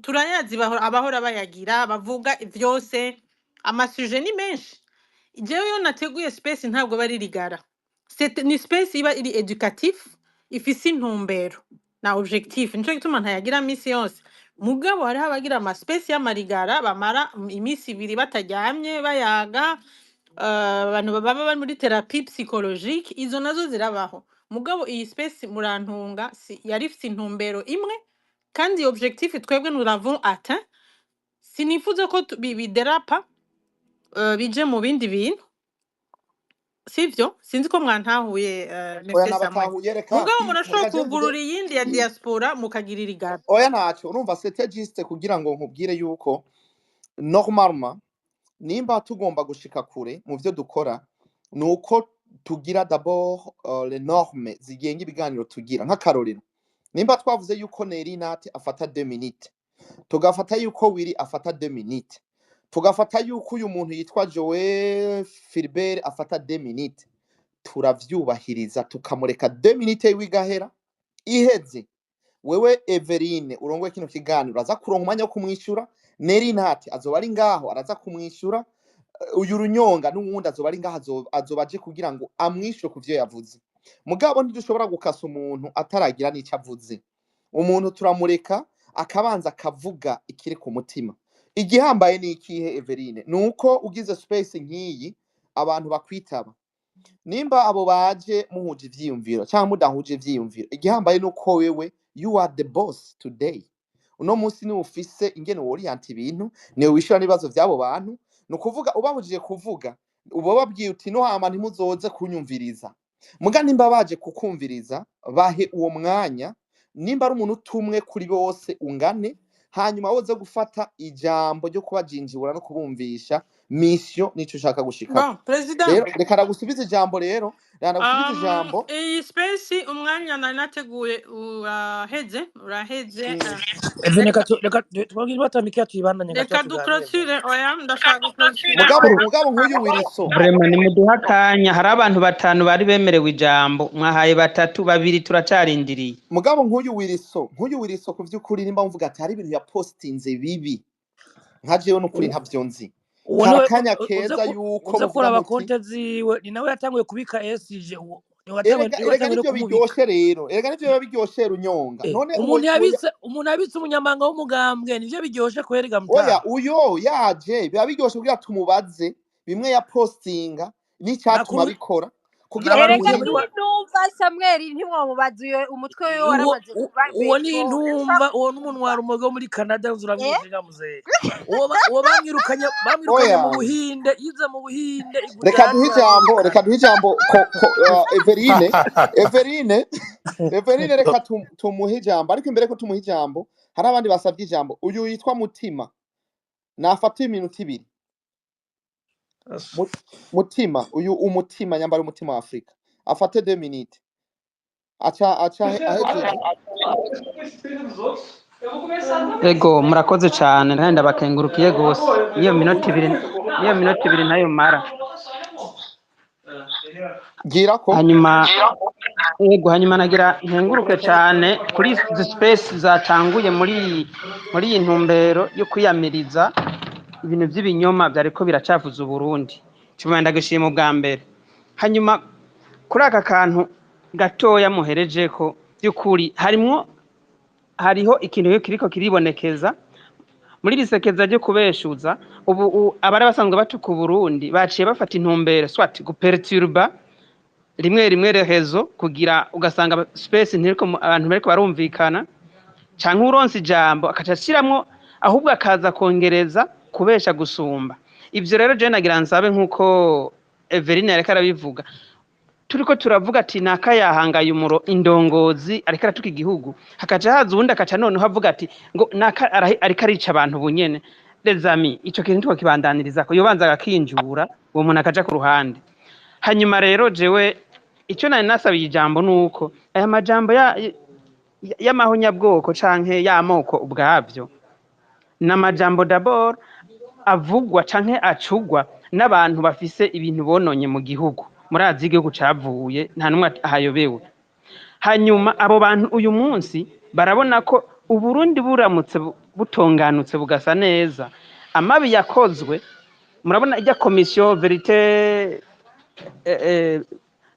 turayazi, abahora bayagira bavuga vyose, ama sujet ni menshi. Jewe yo nateguye space ntabwo bari rigara, ni space iba iri educatif, ifise intumbero na objectif, nico gituma ntayagira misi yose. Mugabo hariho abagira ama space y'amarigara bamara imisi 2 bataryamye bayaga, abantu baba bari muri thérapie psychologique, izo nazo zirabaho. Mugabo iyi space murantunga yari ifite intumbero imwe, kandi objectif twebwe nous l'avons atteint. Sinifuza ko biderapa bije mu bindi bintu, sivyo? Sinzi ko mwantahuye Oya Monsieur Samuel. nabatahuye reka. Mugabo murashobora kugurura iyindi ya diaspora mukagirira igara. Oya naco urumva c'était juste kugira ngo nkubwire yuko normalement nimba tugomba gushika kure mu byo dukora, nuko tugira d'abord les normes zigenga ibiganiro tugira. Nk'akarorero, nimba twavuze yuko Nerinati afata 2 minutes, tugafata yuko Wiri afata 2 minutes, tugafata yuko uyu muntu yitwa Joe Philbert afata 2 minutes, turavyubahiriza tukamureka 2 minutes wigahera iheze. Wewe Everine urongoye kino kiganiro aza kuronka umwanya wo kumwishura, Nerinati azoba ari ngaho araza kumwishura, uyu Runyonga n'uwundi azoba ari ngaho azoba aje kugira ngo amwishure ku vyo yavuze. Mugabo ntidushobora gukasa umuntu ataragira n'ico avuze. Umuntu turamureka akabanza akavuga ikiri ku mutima. Igihambaye ni ikihe Everine? Nuko ugize space nk'iyi abantu bakwitaba. Nimba abo baje muhuje ivyiyumviro cyangwa mudahuje ivyiyumviro, igihambaye nuko wewe you are the boss today. Uno munsi ni ufise ingene worient ibintu, ni wishura nibazo vyabo bantu, nukuvuga ubabujije kuvuga, ubababwiye uti no hama ntimuzoze kunyumviriza. Muga nimba baje kukumviriza, bahe uwo mwanya, nimba ari umuntu tumwe kuri bose ungane, hanyuma woze gufata ijambo ryo kubajinjibura no kubumvisha mission nico ushaka gushika. Bon, president, Rero reka nagusubize ijambo rero, nagusubize ijambo. iyi space umwanya nari nateguye uraheze. reka twagira batamikia tuyibandanye Reka duclôture. Oya ndashaka guclôture. Mugabo nk'uyu Wiriso Vraiment ni muduha akanya, hari abantu 5 bari bemerewe ijambo, mwahaye 3, 2 turacarindiriye. mugabo nk'uyu Wiriso ku vy'ukuri nimba mvuga ati hari ibintu ya postinze bibi nka jewe n'ukuri ntavyo nzi. Karakanya keza yuko uza kuraba konte ziwe, ni nawe yatanguye kubika SG uwo. Erega nivyo biryoshe rero, erega nivyo biba biryoshe Runyonga. None umuntu yabitse umunyamanga w'umugambwe nivyo biryoshe kwerega mutara. Oya uyo yaje biba biryoshe kugira tumubaze bimwe ya postinga n'icyatuma bikora, kugira abantu erega nabarungiye muri muhindure n'intumva Samuel ntimwomubaza umutwe wiwe waramaze kuba uwo beto n'intumva uwo n'umunwa rumogi wo muri Canada uramwise ngamuzeye uwo bamwirukanye oya mu Buhinde yize mu Buhinde i reka Gujarat duhe ijambo Everine reka tumuhe ijambo ariko imbere ko tumuhe ijambo hari abandi basabye ijambo uyu yitwa Mutima nafata iminota 2 Mutima uyu umutima nyambara umutima wa Afrika afate 2 minutes acha ahejeje ego murakoze cyane kandi ndabakengurukiye gose iyo minota 2 nayo mara girako hanyuma nagira nkenguruke cyane kuri izi space zatanguye muri iyi ntumbero yo kwiyamiriza ibintu by'ibinyoma byariko biracavuza Burundi cyuma ndagishima bwa mbere hanyuma kuri aka kantu gatoya muhereje ko by'ukuri hariho ikintu kiriko kiribonekeza muri bisekeza ryo kubeshuza ubu abari basanzwe batuka Burundi baciye bafata intumbero swati guperturba rimwe rehezo kugira ugasanga space ntiriko abantu bariko barumvikana canke uronse ijambo akacashiramwo ahubwo akaza kongereza kubesha gusumba ivyo rero je nagira nsabe nkuko Everine yareka arabivuga turiko turavuga ati naka yahangaye umuro indongozi ariko aratuka igihugu hakaca haza uwundi akaca none havuga ati ngo naka ariko arica abantu bunyene lezami ico kintu tuko kibandaniriza ko yobanza gakinjura uwo muntu akaja ku ruhande hanyuma rero jewe ico nari nasabiye ijambo nuko aya majambo y'amahonyabwoko canke y'amoko ubwavyo n'amajambo d'abord avugwa canke acugwa n'abantu bafise ibintu bononye mu gihugu murazi igihugu cavuye nta numwe ahayobewe hanyuma abo bantu uyu munsi barabona ko Uburundi buramutse butonganutse bugasa neza amabi yakozwe murabona ijya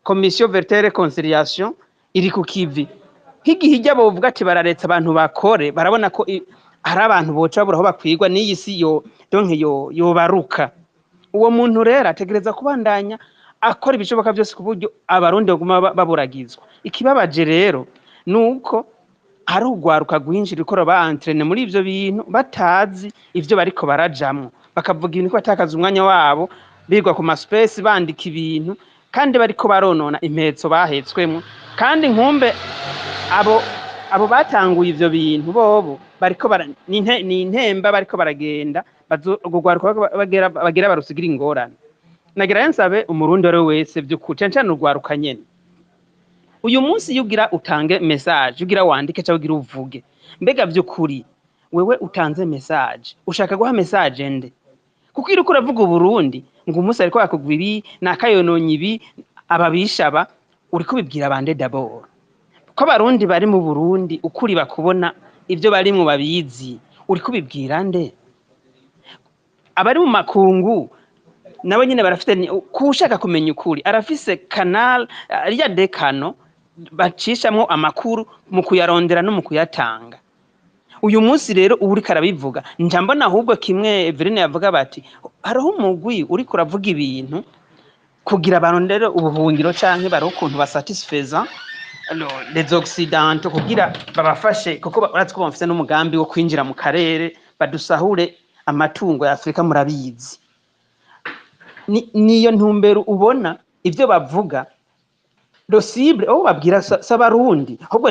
commission verite reconciliation iri ku kivi nk'igihe ijya bovuga ati bararetsa abantu bakore barabona ko hari abantu boca babura aho bakwigwa n'iyi si yobaruka uwo muntu rero ategereza kubandanya akora ibishoboka byose ku buryo abarundi baguma baburagizwa ikibabaje rero nuko hari ugwaruka rwinshi rukora ba entraîner muri ivyo bintu batazi ivyo bariko barajamwo bakavuga ibintu ko batakaza umwanya wabo bigwa ku space bandika ibintu kandi bariko baronona impezo bahetswemo kandi nkumbe abo batanguye ivyo bintu bobo bariko ni intemba bariko baragenda bazogwaruka bagera barusigira ingorane nagira yansabe umurundi wari wese by'ukuri cyane urwaruka nyene uyu munsi yugira utange message yugira wandike cyangwa ugira uvuge mbega by'ukuri wewe utanze message ushaka guha message nde kuko iri kuravuga Burundi ngo umunsi ariko yakugwa ibi nakayononye ibi ababishaba uri kubibwira bande d'abord ko abarundi bari mu Burundi ukuri bakubona ivyo bari mu babizi uri kubibwira nde abari mu makungu nabo nyine barafite kushaka kumenya ukuri arafise canal ya dekano bacishamwo amakuru mu kuyarondera no mu kuyatanga uyu munsi rero uri karabivuga njambona ahubwo kimwe Everine yavuga bati hariho umugwi uri kuravuga ibintu kugira barondere ubuhungiro canke bari ukuntu basatisfeza les occidentaux kugira babafashe kuko baratse ko bafite n'umugambi wo kwinjira mu karere badusahure amatungo ya Afrika murabizi niyo ntumbero ubona ivyo bavuga dosible aho babwira sabarundi ahubwo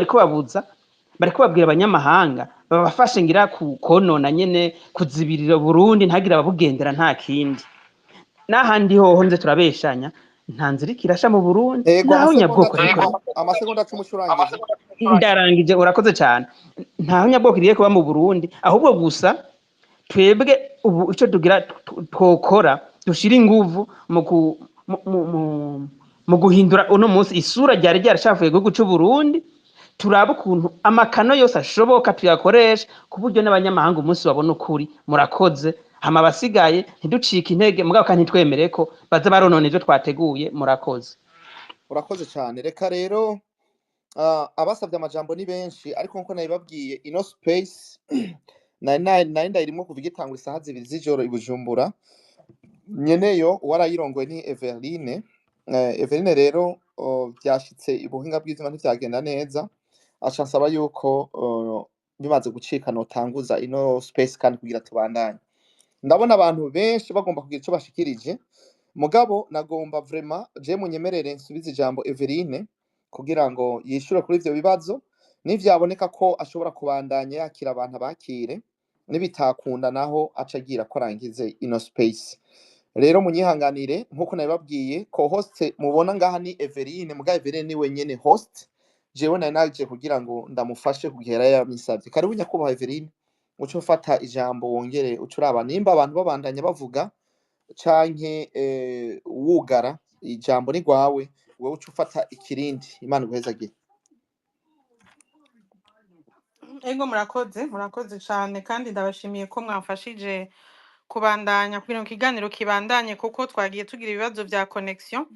bariko babwira abanyamahanga babafashe ngira konona nyene kuzibirira Burundi ntagira ababugendera nta kindi n'ahandi hoho nze turabeshanya nta nzira kirasha mu Burundi naho nyabwoko amasegonda 10 ucurangize ndarangije urakoze cyane ntaho nyabwoko iriye kuba mu Burundi ahubwo gusa twebwe ubu ico tugira twokora dushira inguvu mu guhindura uno munsi isura ryari ryarashavuye igihugu cy'u Burundi turaba ukuntu amakano yose ashoboka tuyakoresha ku buryo n'abanyamahanga umunsi babona ukuri murakoze hama basigaye ntiducike intege mugabo kandi ntitwemere ko baza baronona ivyo twateguye murakoze urakoze cyane reka rero abasabye amajambo ni benshi ariko nko nabibabwiye ino space nari ndayirimo kuva igitangura isaha 2 z'ijoro i Bujumbura nyeneyo warayirongoye ni Everine Everine rero byashitse ubuhinga bw'izima ntivyagenda neza aca nsaba yuko bimaze gucika notanguza ino space kandi kugira tubandanye. Ndabona abantu benshi bagomba kugira ico bashikirije mugabo nagomba vraiment je munyemerere nsubize ijambo Everine kugira ngo yishure kuri ivyo bibazo nivyaboneka ko ashobora kubandanya yakira abantu abakire nibitakunda naho aca agira ko arangize ino space. Rero munyihanganire nkuko nabibabwiye ko host mubona ngaha ni Everine muga Everine ni wenyene host jewe nari naje kugira ngo ndamufashe kugera yamisavye. Karibu nyakubahwa Everine uco ufata ijambo wongere ucuraba nimba abantu babandanya bavuga canke wugara ijambo ni gwawe wowe uca ufata ikirindi. Imana iguhezagire. Ego murakoze cane kandi ndabashimiye ko mwamfashije kubandanya kugira ngo ikiganiro kibandanye kuko twagiye tugira ibibazo vya connection.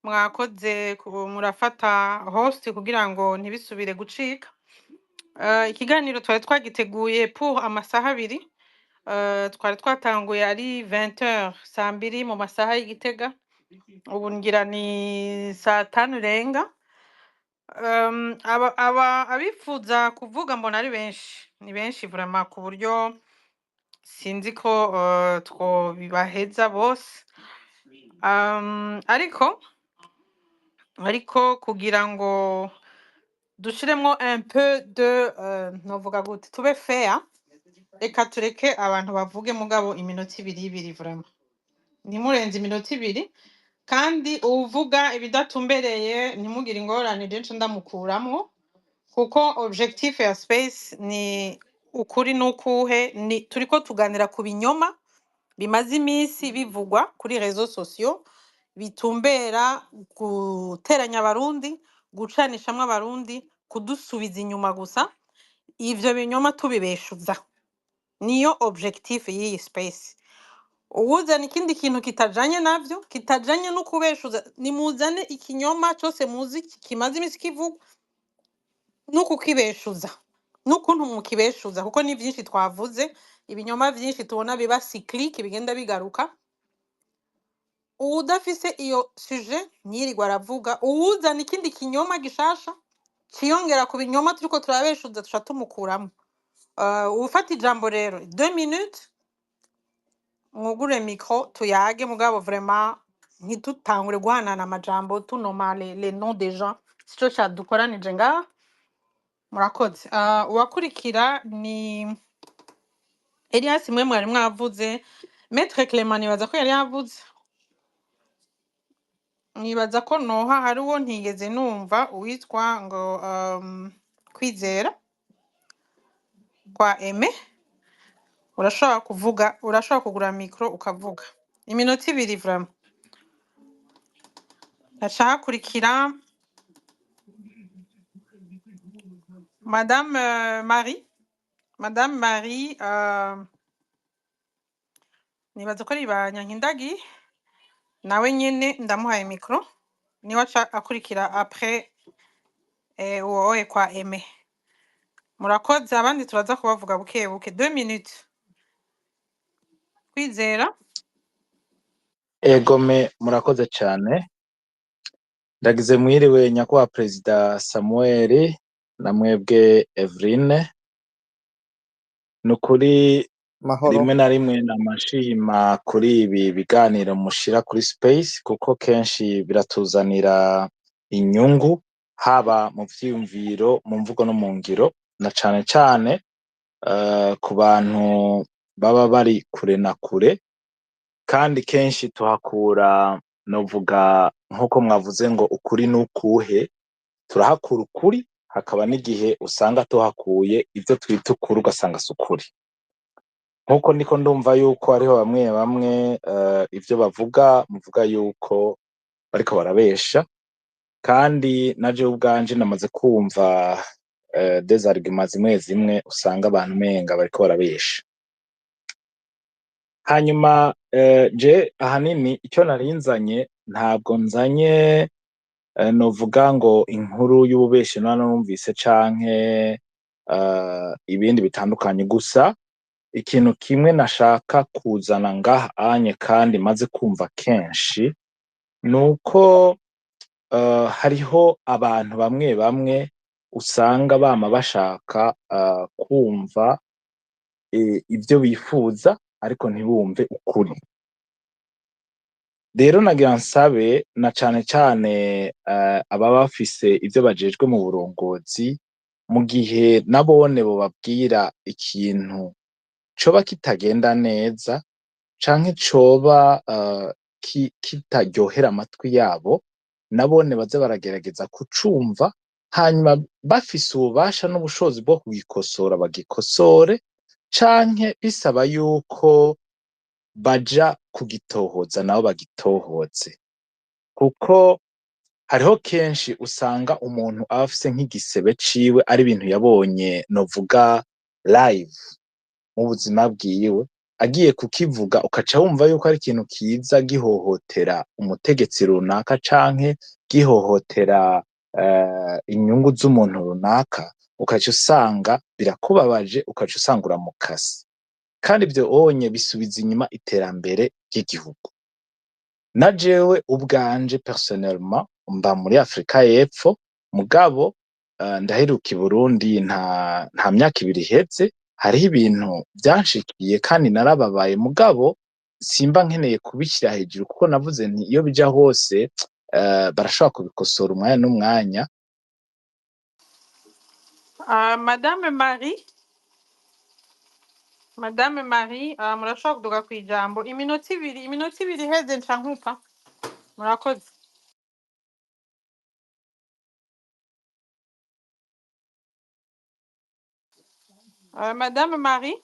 Mwakoze murafata host kugira ngo ntibisubire gucika. Ikiganiro twari twagiteguye pour amasaha abiri. Twari twatanguye ari 20h saa mbiri mu masaha y'Igitega. Ubu ngira ni saa 5 renga. Abifuza kuvuga mbona ari benshi, ni benshi vraiment ku buryo sinzi ko twobibaheza bose. Ariko kugira ngo dushiremwo un peu de novuga gute tube fair, reka tureke abantu bavuge mugabo iminota ibiri vraiment, ntimurenze iminota ibiri kandi uvuga ibidatumbereye ntimugire ingorane je nca ndamukuramwo kuko objectif ya space ni ukuri n'ukuhe, ni turiko tuganira ku binyoma bimaze iminsi bivugwa kuri réseaux sociaux bitumbera guteranya abarundi, gucanishamwo abarundi, kudusubiza inyuma gusa. Ivyo binyoma tubibeshuza niyo objectif y'iyi space. Uwuzana ikindi kintu kitajanye navyo, kitajanye no kubeshuza, nimuzane ikinyoma cose muzi kimaze iminsi kivugwa n'ukukibeshuza n'ukuntu mukibeshuza kuko ni vyinshi twavuze, ibinyoma vyinshi tubona biba cyclique bigenda bigaruka. Uwudafise iyo sujet ntiyirirwa aravuga, uwuzana ikindi kinyoma gishasha ciyongera ku binyoma turiko turabeshuza tuca tumukuramwo. Ufata ijambo rero 2 minutes mwugure micro tuyage mugabo vraiment ntitutangure guhanana amajambo tunoma les noms des gens, sico cadukoranije ngaha. Murakoze. Uwakurikira ni Elias mwe mwari mwavuze, Maître Clement nibaza ko yari yavuze, nibaza ko noha hari uwo ntigeze numva uwitwa ngo Kwizera kwa Aime. Urashobora kuvuga, urashobora kugura micro ukavuga iminota ibiri vraiment. Ndashaka kurikira Madame Marie nibaza ko ari ba Nyankindagi nawe nyene ndamuhaye micro niwe aca akurikira après uwowe kwa Aime. Murakoze, abandi turaza kubavuga buke buke. 2 minutes. Kwizera. Egome murakoze cyane. Ndagize mwiriwe nyakubahwa Perezida Samuel na mwebwe Everine. Nukuri rimwe na rimwe namashima kuri ibi biganiro mushira kuri space kuko kenshi biratuzanira inyungu haba mu vyiyumviro, mu mvugo no mu ngiro, na cane cane ku bantu baba bari kure na kure, kandi kenshi tuhakura novuga nkuko mwavuze ngo ukuri n'ukuhe, turahakura ukuri, hakaba n'igihe usanga tuhakuye ivyo twita ukuri ugasanga sukuri. Nkuko niko ndumva yuko ariho bamwe bamwe ivyo bavuga muvuga yuko bariko barabesha, kandi naje ubwanje namaze kumva des arguments zimwe usanga abantu menga bariko barabesha. Hanyuma je ahanini icyo narinzanye ntabwo nzanye novuga ngo inkuru y'ububeshi numvise canke ibindi bitandukanye, gusa ikintu kimwe nashaka kuzana ngaha anye kandi maze kumva kenshi nuko hariho abantu bamwe bamwe usanga bama bashaka kumva ibyo bifuza ariko ntibumve ukuri. Rero nagira nsabe na cane cane ababa bafise ivyo bajejwe mu burongozi, mu gihe nabone bobabwira ikintu coba kitagenda neza canke coba kitaryohera amatwi yabo, nabone baze baragerageza kucumva, hanyuma bafise ububasha n'ubushobozi bwo kugikosora bagikosore, canke bisaba yuko baja kugitohoza nabo bagitohoze. Kuko hariho kenshi usanga umuntu aba afise nk'igisebe ciwe ari ibintu yabonye novuga live mu buzima bwiwe, agiye kukivuga ukaca wumva yuko ari ikintu kiza gihohotera umutegetsi runaka canke gihohotera inyungu z'umuntu runaka, ukaca usanga birakubabaje, ukaca usanga uramukase. Kandi ivyo onye bisubiza inyuma iterambere ry'igihugu. Na jewe ubwanje personnellement mba muri Afrika y'Epfo, mugabo ndaheruka i Burundi nta myaka ibiri iheze, hariho ibintu vyanshikiye kandi narababaye, mugabo simba nkeneye kubishyira hejuru kuko navuze nti iyo bija hose barashobora kubikosora umwanya n'umwanya. Madame Marie, murashobora kuduga kw'ijambo iminota ibiri iheze nca nkupa. Murakoze. Madame Marie,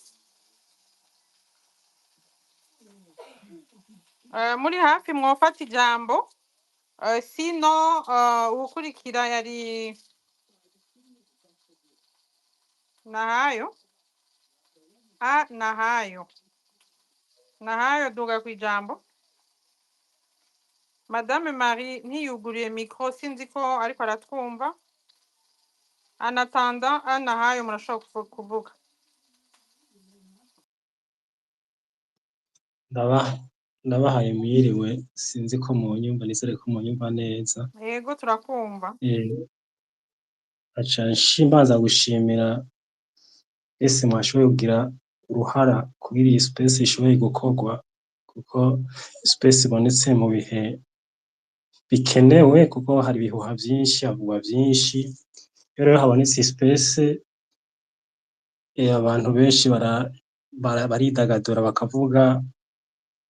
muri hafi mwofata ijambo, sino uwukurikira yari Nahayo. Nahayo duga kw'ijambo. Madame Marie ntiyuguriye mikro, sinzi ko ariko aratwumva. Anatanda Nahayo murashobora kuvuga. Ndabahaye mwiriwe, sinzi ko munyumva, nizere ko munyumva neza. Yego turakumva. Aca nshimbaza gushimira ese mwashoboye kugira uruhara kugira iyi space ishoboye gukorwa, kuko space ibonetse mu bihe bikenewe, kuko hari ibihuha vyinshi, havugwa vyinshi. Rero habonetse space, abantu benshi baridagadura bakavuga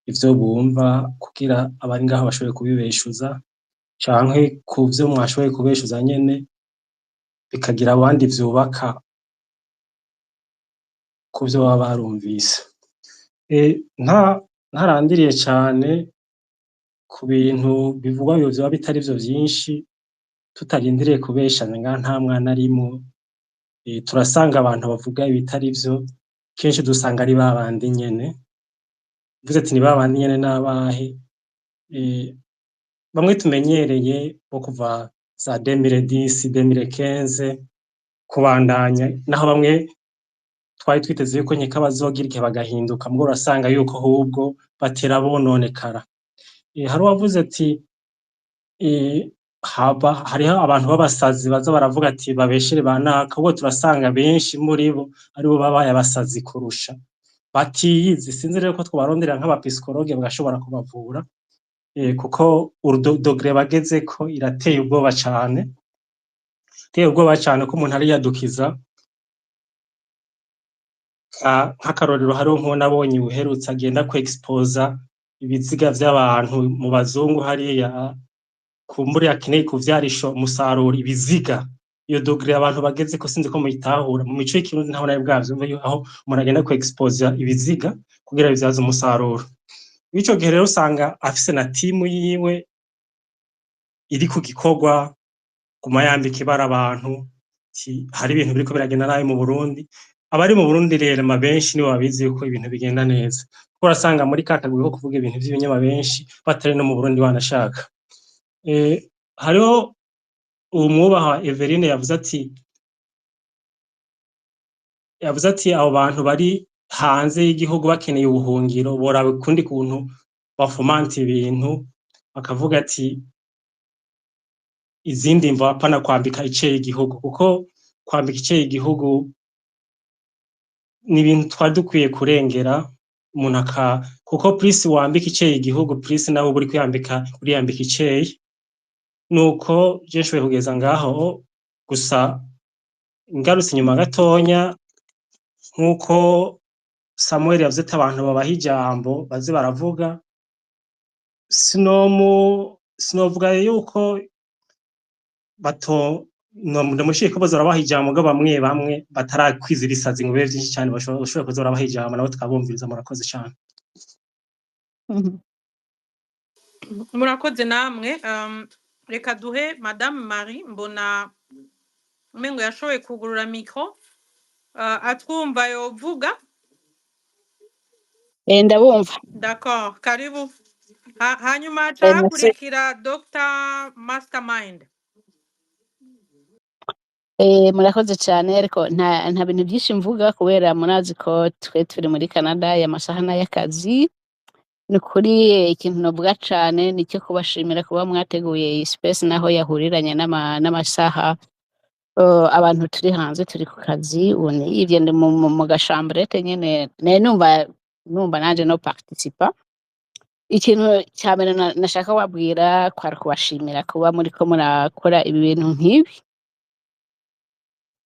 ivyo bumva, kugira abari ngaho bashoboye kubibeshuza, canke ku vyo mwashoboye kubeshuza nyene bikagira abandi vyubaka ku vyo baba barumvise. Ntarandiriye cane ku bintu bivugwa vyoba bitari vyo vyinshi, tutarindiriye kubeshanya ngaha nta mwana arimwo. Turasanga abantu bavuga ibitari vyo, kenshi dusanga ari babandi nyene. Mvuze ati ni babandi nyene n'abahe? Bamwe tumenyereye bo kuva za 2010, 2015 kubandanya, naho bamwe twari twiteze yuko nyeka bazogira igihe bagahinduka, mugabo urasanga yuko ahubwo batera bononekara. Hari uwavuze ati hariho abantu b'abasazi baza baravuga ati babeshere banaka, ubwo turasanga benshi muri bo aribo babaye abasazi kurusha, batiyizi. Sinzi rero ko twobarondera nk'abapsikologe bagashobora kubavura, kuko dogere bagezeko irateye ubwoba cane, iteye ubwoba cane ko umuntu ariyadukiza. Nk'akarorero hariho nk'uwo nabonye uherutse agenda kwexposa ibiziga vy'abantu mu bazungu hariya, kumbure akeneye kuvyarisha umusaruro ibiziga. Iyo dogere abantu bagezeko sinzi ko muyitahura. Mu mico y'ikirundi ntaho nayo bwavyo, aho umuntu agenda kwexposa ibiziga kugira bivyaze umusaruro. Ico gihe rero usanga afise na timu yiwe iri ku gikorwa, guma yambika ibara abantu, hari ibintu biriko biragenda nabi mu Burundi. Abari mu Burundi rero benshi nibo babizi yuko ibintu bigenda neza, kuko urasanga muri kakagwi ko kuvuga ibintu vy'ibinyoma benshi batari no mu Burundi wanashaka. Hariho umwubaha Everine yavuze ati abo bantu bari hanze y'igihugu bakeneye ubuhungiro boraba ukundi kuntu bafomanta ibintu, bakavuga ati izindi mvo apana kwambika iceye igihugu, kuko kwambika iceye igihugu ni ibintu twari dukwiye kurengera umuntu kuko plus wambika iceye igihugu plus nawe uri uriyambika iceye. Nuko je nshoboye kugeza ngaho, gusa ngarutse inyuma gatonya nk'uko Samuel yavuze ati abantu babaha ijambo baze baravuga, sinovuga yuko ndamushika ko baza barabaha ijambo ngo bamwe bamwe batarakwiza ibisazi ngo bibe byinshi cyane bashobora kuza barabaha ijambo nabo tukabumviriza. Murakoze cyane. Murakoze namwe. Reka duhe Madame Marie, mbona umengo yashoboye kugurura mikro, atwumva yovuga. Ndabumva. D'accord, karibu. Hanyuma Merci. hakurikira Dr. Mastermind. Murakoze cyane, ariko nta bintu byinshi mvuga kubera munazi ko twe turi muri Canada y'amasaha n'ay'akazi. Ni kuri ikintu novuga cyane nicyo kubashimira kuba mwateguye iyi space naho yahuriranye n'amasaha abantu turi hanze turi ku kazi. Ubu niyivye ndi mu gashambrete nyene numva nanje no participa. Ikintu cya mbere nashaka wabwira kwari kubashimira kuba muriko murakora ibi bintu nk'ibi,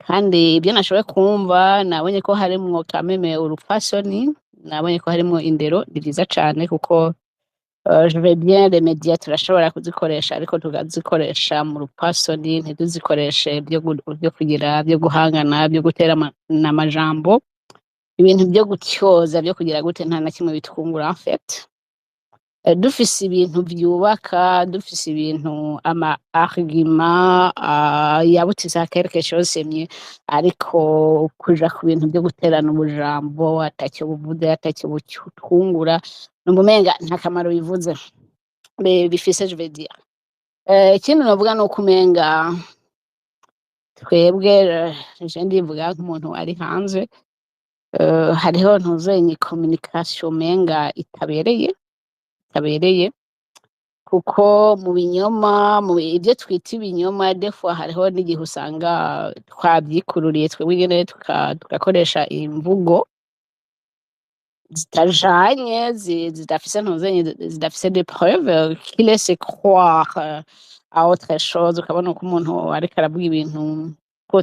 kandi ibyo nashoboye kumva nabonye ko harimwo kameme urupfasoni, nabonye ko harimwo indero. Ni byiza cyane kuko je vais bien les médias turashobora kuzikoresha, ariko tukazikoresha mu rupfasoni, ntituzikoreshe byo kugira byo guhangana, byo gutera n'amajambo, ibintu byo gutyoza, byo kugira gute nta na kimwe bitwungura en fait. Dufise ibintu byubaka, dufise ibintu ama argument yabutisa quelque chose semye, ariko kuja ku bintu byo guterana ubujambo atacyo buvuze, atacyo butwungura, n'umumenga nta kamaro bivuze bifise. Je veux dire ikindi novuga no kumenga twebwe je ndivuga nk'umuntu ari hanze, hariho ntuzenye communication menga itabereye kuko mu binyoma, mu ibyo twita ibinyoma defo hariho n'igihe usanga twabyikururiye twebwe nyene tugakoresha imvugo zitajanye, zidafise ntuzenye, zidafise des preuves qui laisse croire à autre chose. Ukabona ko umuntu ariko aravuga ibintu ko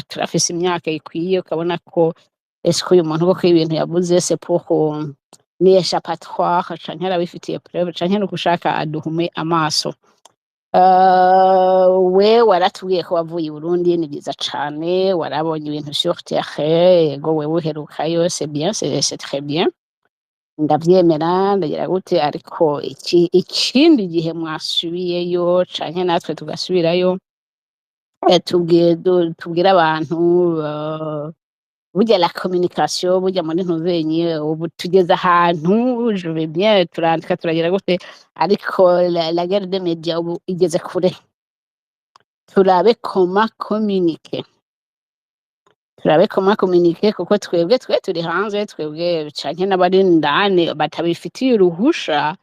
turafise imyaka ikwiye, ukabona ko est-ce que uyu muntu koko ibintu yavuze c'est pour ni échappatoire canke arabifitiye preuve canke no gushaka aduhume amaso. We waratubwiye ko wavuye i Burundi, ni byiza cane, warabonye ibintu sur terre, ego wewe uherukayo, c'est bien, c'est très bien, ndavyemera ndagira gute, ariko ikindi gihe mwasubiyeyo canke natwe tugasubirayo, tubwira abantu burya la communication, burya muri ntuzenye ubu tugeze ahantu je vais bien turandika turagira gute, ariko la guerre des médias ubu igeze kure. Turabe comment communiquer, kuko twebwe turi hanze, twebwe canke n'abari ndani batabifitiye uruhusha,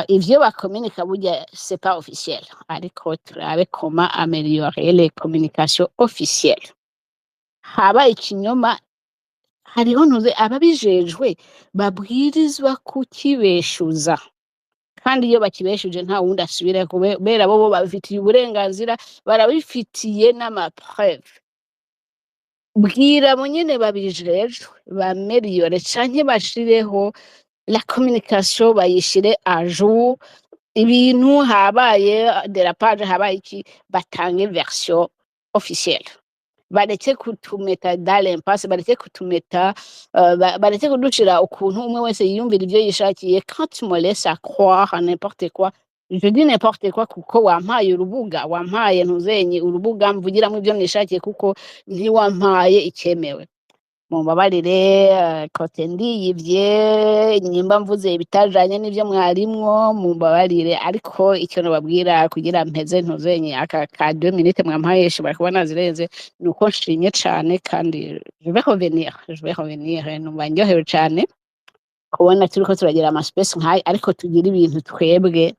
ivyo bakomunika burya c'est pas officiel, ariko turabe comment améliorer les communications officielles. Haba ikinyoma, hariho ntuze ababijejwe babwirizwa kukibeshuza, kandi iyo bakibeshuje nta wundi asubira, kubera bo babifitiye uburenganzira, barabifitiye n'amapreuve. Bwira bo nyene babijejwe bameliore canke bashireho la communication, bayishire à jour. Ibintu habaye dérapage, habaye iki, batange version officielle, bareke kutumeta dans l'impasse, bareke kutumeta bareke kudushira ukuntu umwe wese yiyumvira ivyo yishakiye. Quand tu me laisses à croire à n'importe quoi, je dis n'importe quoi kuko wampaye urubuga, wampaye ntuzenye urubuga mvugiramo ivyo nishakiye, kuko ntiwampaye icyemewe. Mumbabarire kote ndiyivye, nyimba mvuze ibitajanye n'ivyo mwarimwo, mumbabarire, ariko icyo nababwira kugira mpeze ntuzenye aka ka 2 minutes mwampaye shobora kuba nazirenze, nuko nshimye cane, kandi je vais revenir, numva ndyohewe cane kubona turiko turagira ama space nk'ayo, ariko tugira ibintu twebwe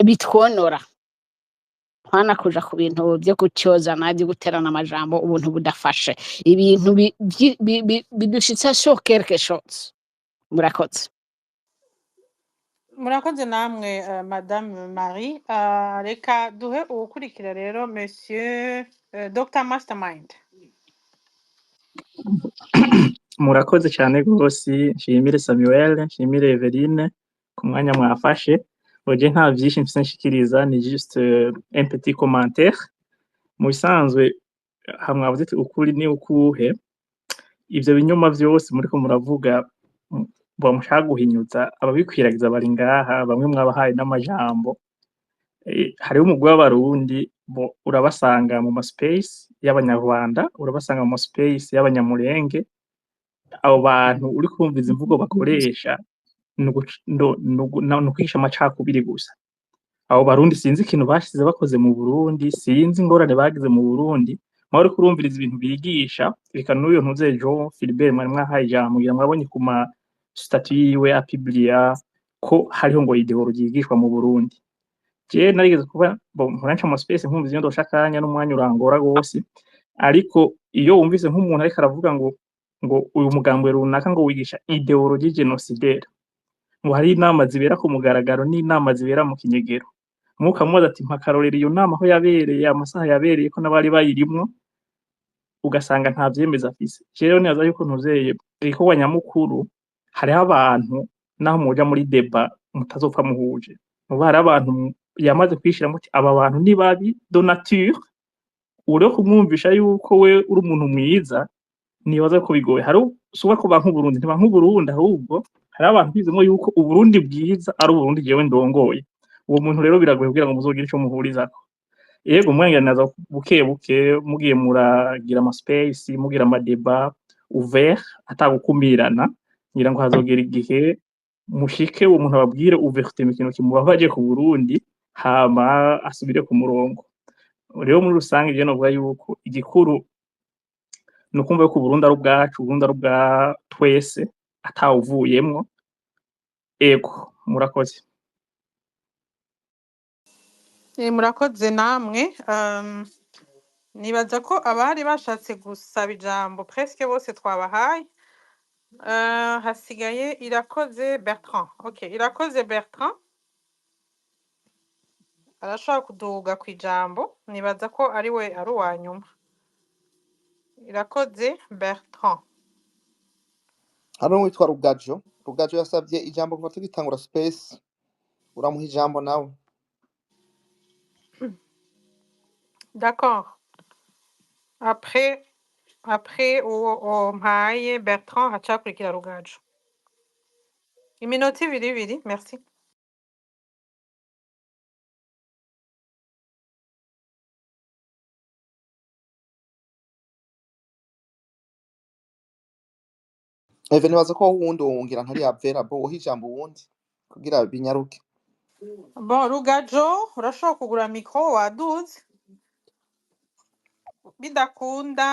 bitwonora. apana kuja ku bintu vyo gutyozana vyo guterana amajambo ubuntu budafashe ibintu bidushitsa sur quelque chose murakoze murakoze namwe madame Marie. Reka duhe uwukurikira rero monsieur Dr Mastermind. murakoze cyane rwose nshimire Samuel nshimire Eveline ku mwanya mwafashe oje nta byinshi mfise nshikiriza ni juste un petit commentaire mu bisanzwe hamwavuze ati ukuri ni ukuhe ivyo binyoma vyose muriko muravuga bamushaka guhinyuza ababikwiragiza bari ngaha bamwe mwabahaye n'amajambo hariho umugwi w'abarundi urabasanga mu ma space y'abanyarwanda urabasanga mu ma space y'abanyamurenge abo bantu uri kumviza imvugo bakoresha nukwisha amacakubiri gusa abo barundi sinzi ikintu bashize bakoze mu Burundi sinzi ingorane bagize mu Burundi mwari kurumviriza ibintu bigisha reka n'uyo ntuze Jean Philbert mwari mwahaye ijambo ngira mwabonye ku ma statut yiwe apiblia ko hariho ngo ideology yigishwa mu Burundi je narigeze kuba nkoranca mu space nkumviza iyo ndoshakanya n'umwanya urangora gose ariko iyo wumvise nk'umuntu ariko aravuga ngo uyu mugambo runaka ngo wigisha ideology genocidaire ngo hari inama zibera ku mugaragaro n'inama zibera mu kinyegero muka mubaza ati mpakarorera iyo nama aho yabereye amasaha yabereye ko nabari bayirimwo ugasanga nta vyemeza afise rero nibaza yuko ntuzeye igikorwa nyamukuru hariho abantu naho muja muri deba mutazopfa muhuje muba hari abantu yamaze kwishira muti aba bantu ni babi de nature uri kumwumvisha yuko we uri umuntu mwiza nibaza ko bigoye hari suba ko bantu Burundi ntibantu Burundi ahubwo hari abantu bizemo yuko uburundi bwiza ari uburundi jewe ndongoye uwo muntu rero biragoye kugira ngo muzogire ico muhurizako yego mwengeranaza buke mugiye muragira ama space mugira ama débat ouvert atagukumirana ngira ngo hazogera igihe mushike uwo muntu ababwire ouverture mu kintu kimubabaje ku Burundi hama asubire ku murongo rero muri rusange je novuga yuko igikuru nukumva ko Burundi ari ubwacu Burundi ari ubwa twese atawuvuyemwo ego murakoze Murakoze namwe nibaza ko abari bashatse gusaba ijambo presque bose twabahaye hasigaye Irakoze Bertrand. Okay, Irakoze Bertrand arashobora kuduga ku ijambo nibaza ko ari we ari uwa nyuma. Irakoze Bertrand. hano witwa Rugajo yasabye ijambo kuva tugitangura space uramuha ijambo nawe. D'accord. Après au mpaye Bertrand hacakurikira Rugajo. Iminota ibiri merci. Nibaza ko wundi wongira ntari available woha ijambo wundi kugira binyaruke. Bon, Rugajo urashobora kugura micro waduze bidakunda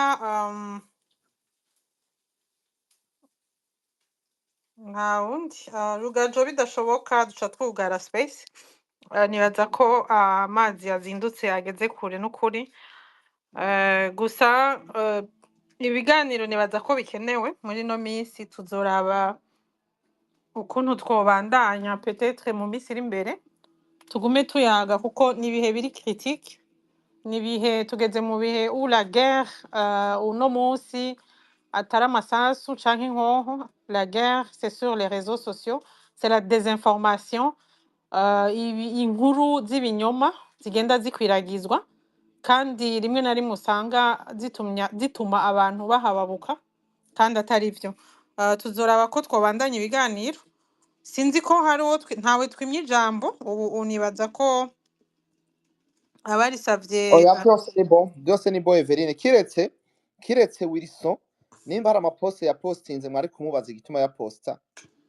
nta wundi Rugajo bidashoboka duca twugara space. Nibaza ko amazi yazindutse yageze kure n'ukuri gusa ibiganiro nibaza ko bikenewe muri no minsi tuzoraba ukuntu twobandanya peut-être mu minsi iri imbere tugume tuyaga kuko nibihe biri critique nibihe tugeze mu bihe où la guerre uno munsi atari amasasu canke inkoho. La guerre c'est sur les réseaux sociaux, c'est la désinformation, inkuru z'ibinyoma zigenda zikwiragizwa kandi rimwe na rimwe usanga zituma abantu bahababuka kandi atari byo. Tuzoraba ko twobandanya ibiganiro sinzi ko hari ntawe twimye ijambo ubu unibaza ko abarisavye Oya byose ni bon Eveline kiretse Wilson nimba hari amaposte ya postinze mwari kumubaza igituma ya posta.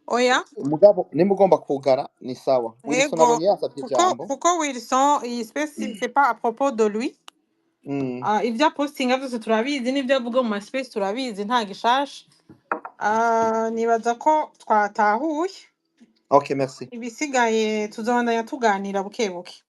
Oya Mugabo nimba ugomba kugara ni sawa. Wilson nabonye yasavye ijambo kuko Wilson iyi space c'est pas à propos de lui. Ibya postinga byose turabizi n'ibyo avuga mu ma space turabizi nta gishasha. Nibaza ko twatahuye. Okay, merci. Ibisigaye tuzobandanya tuganira buke buke.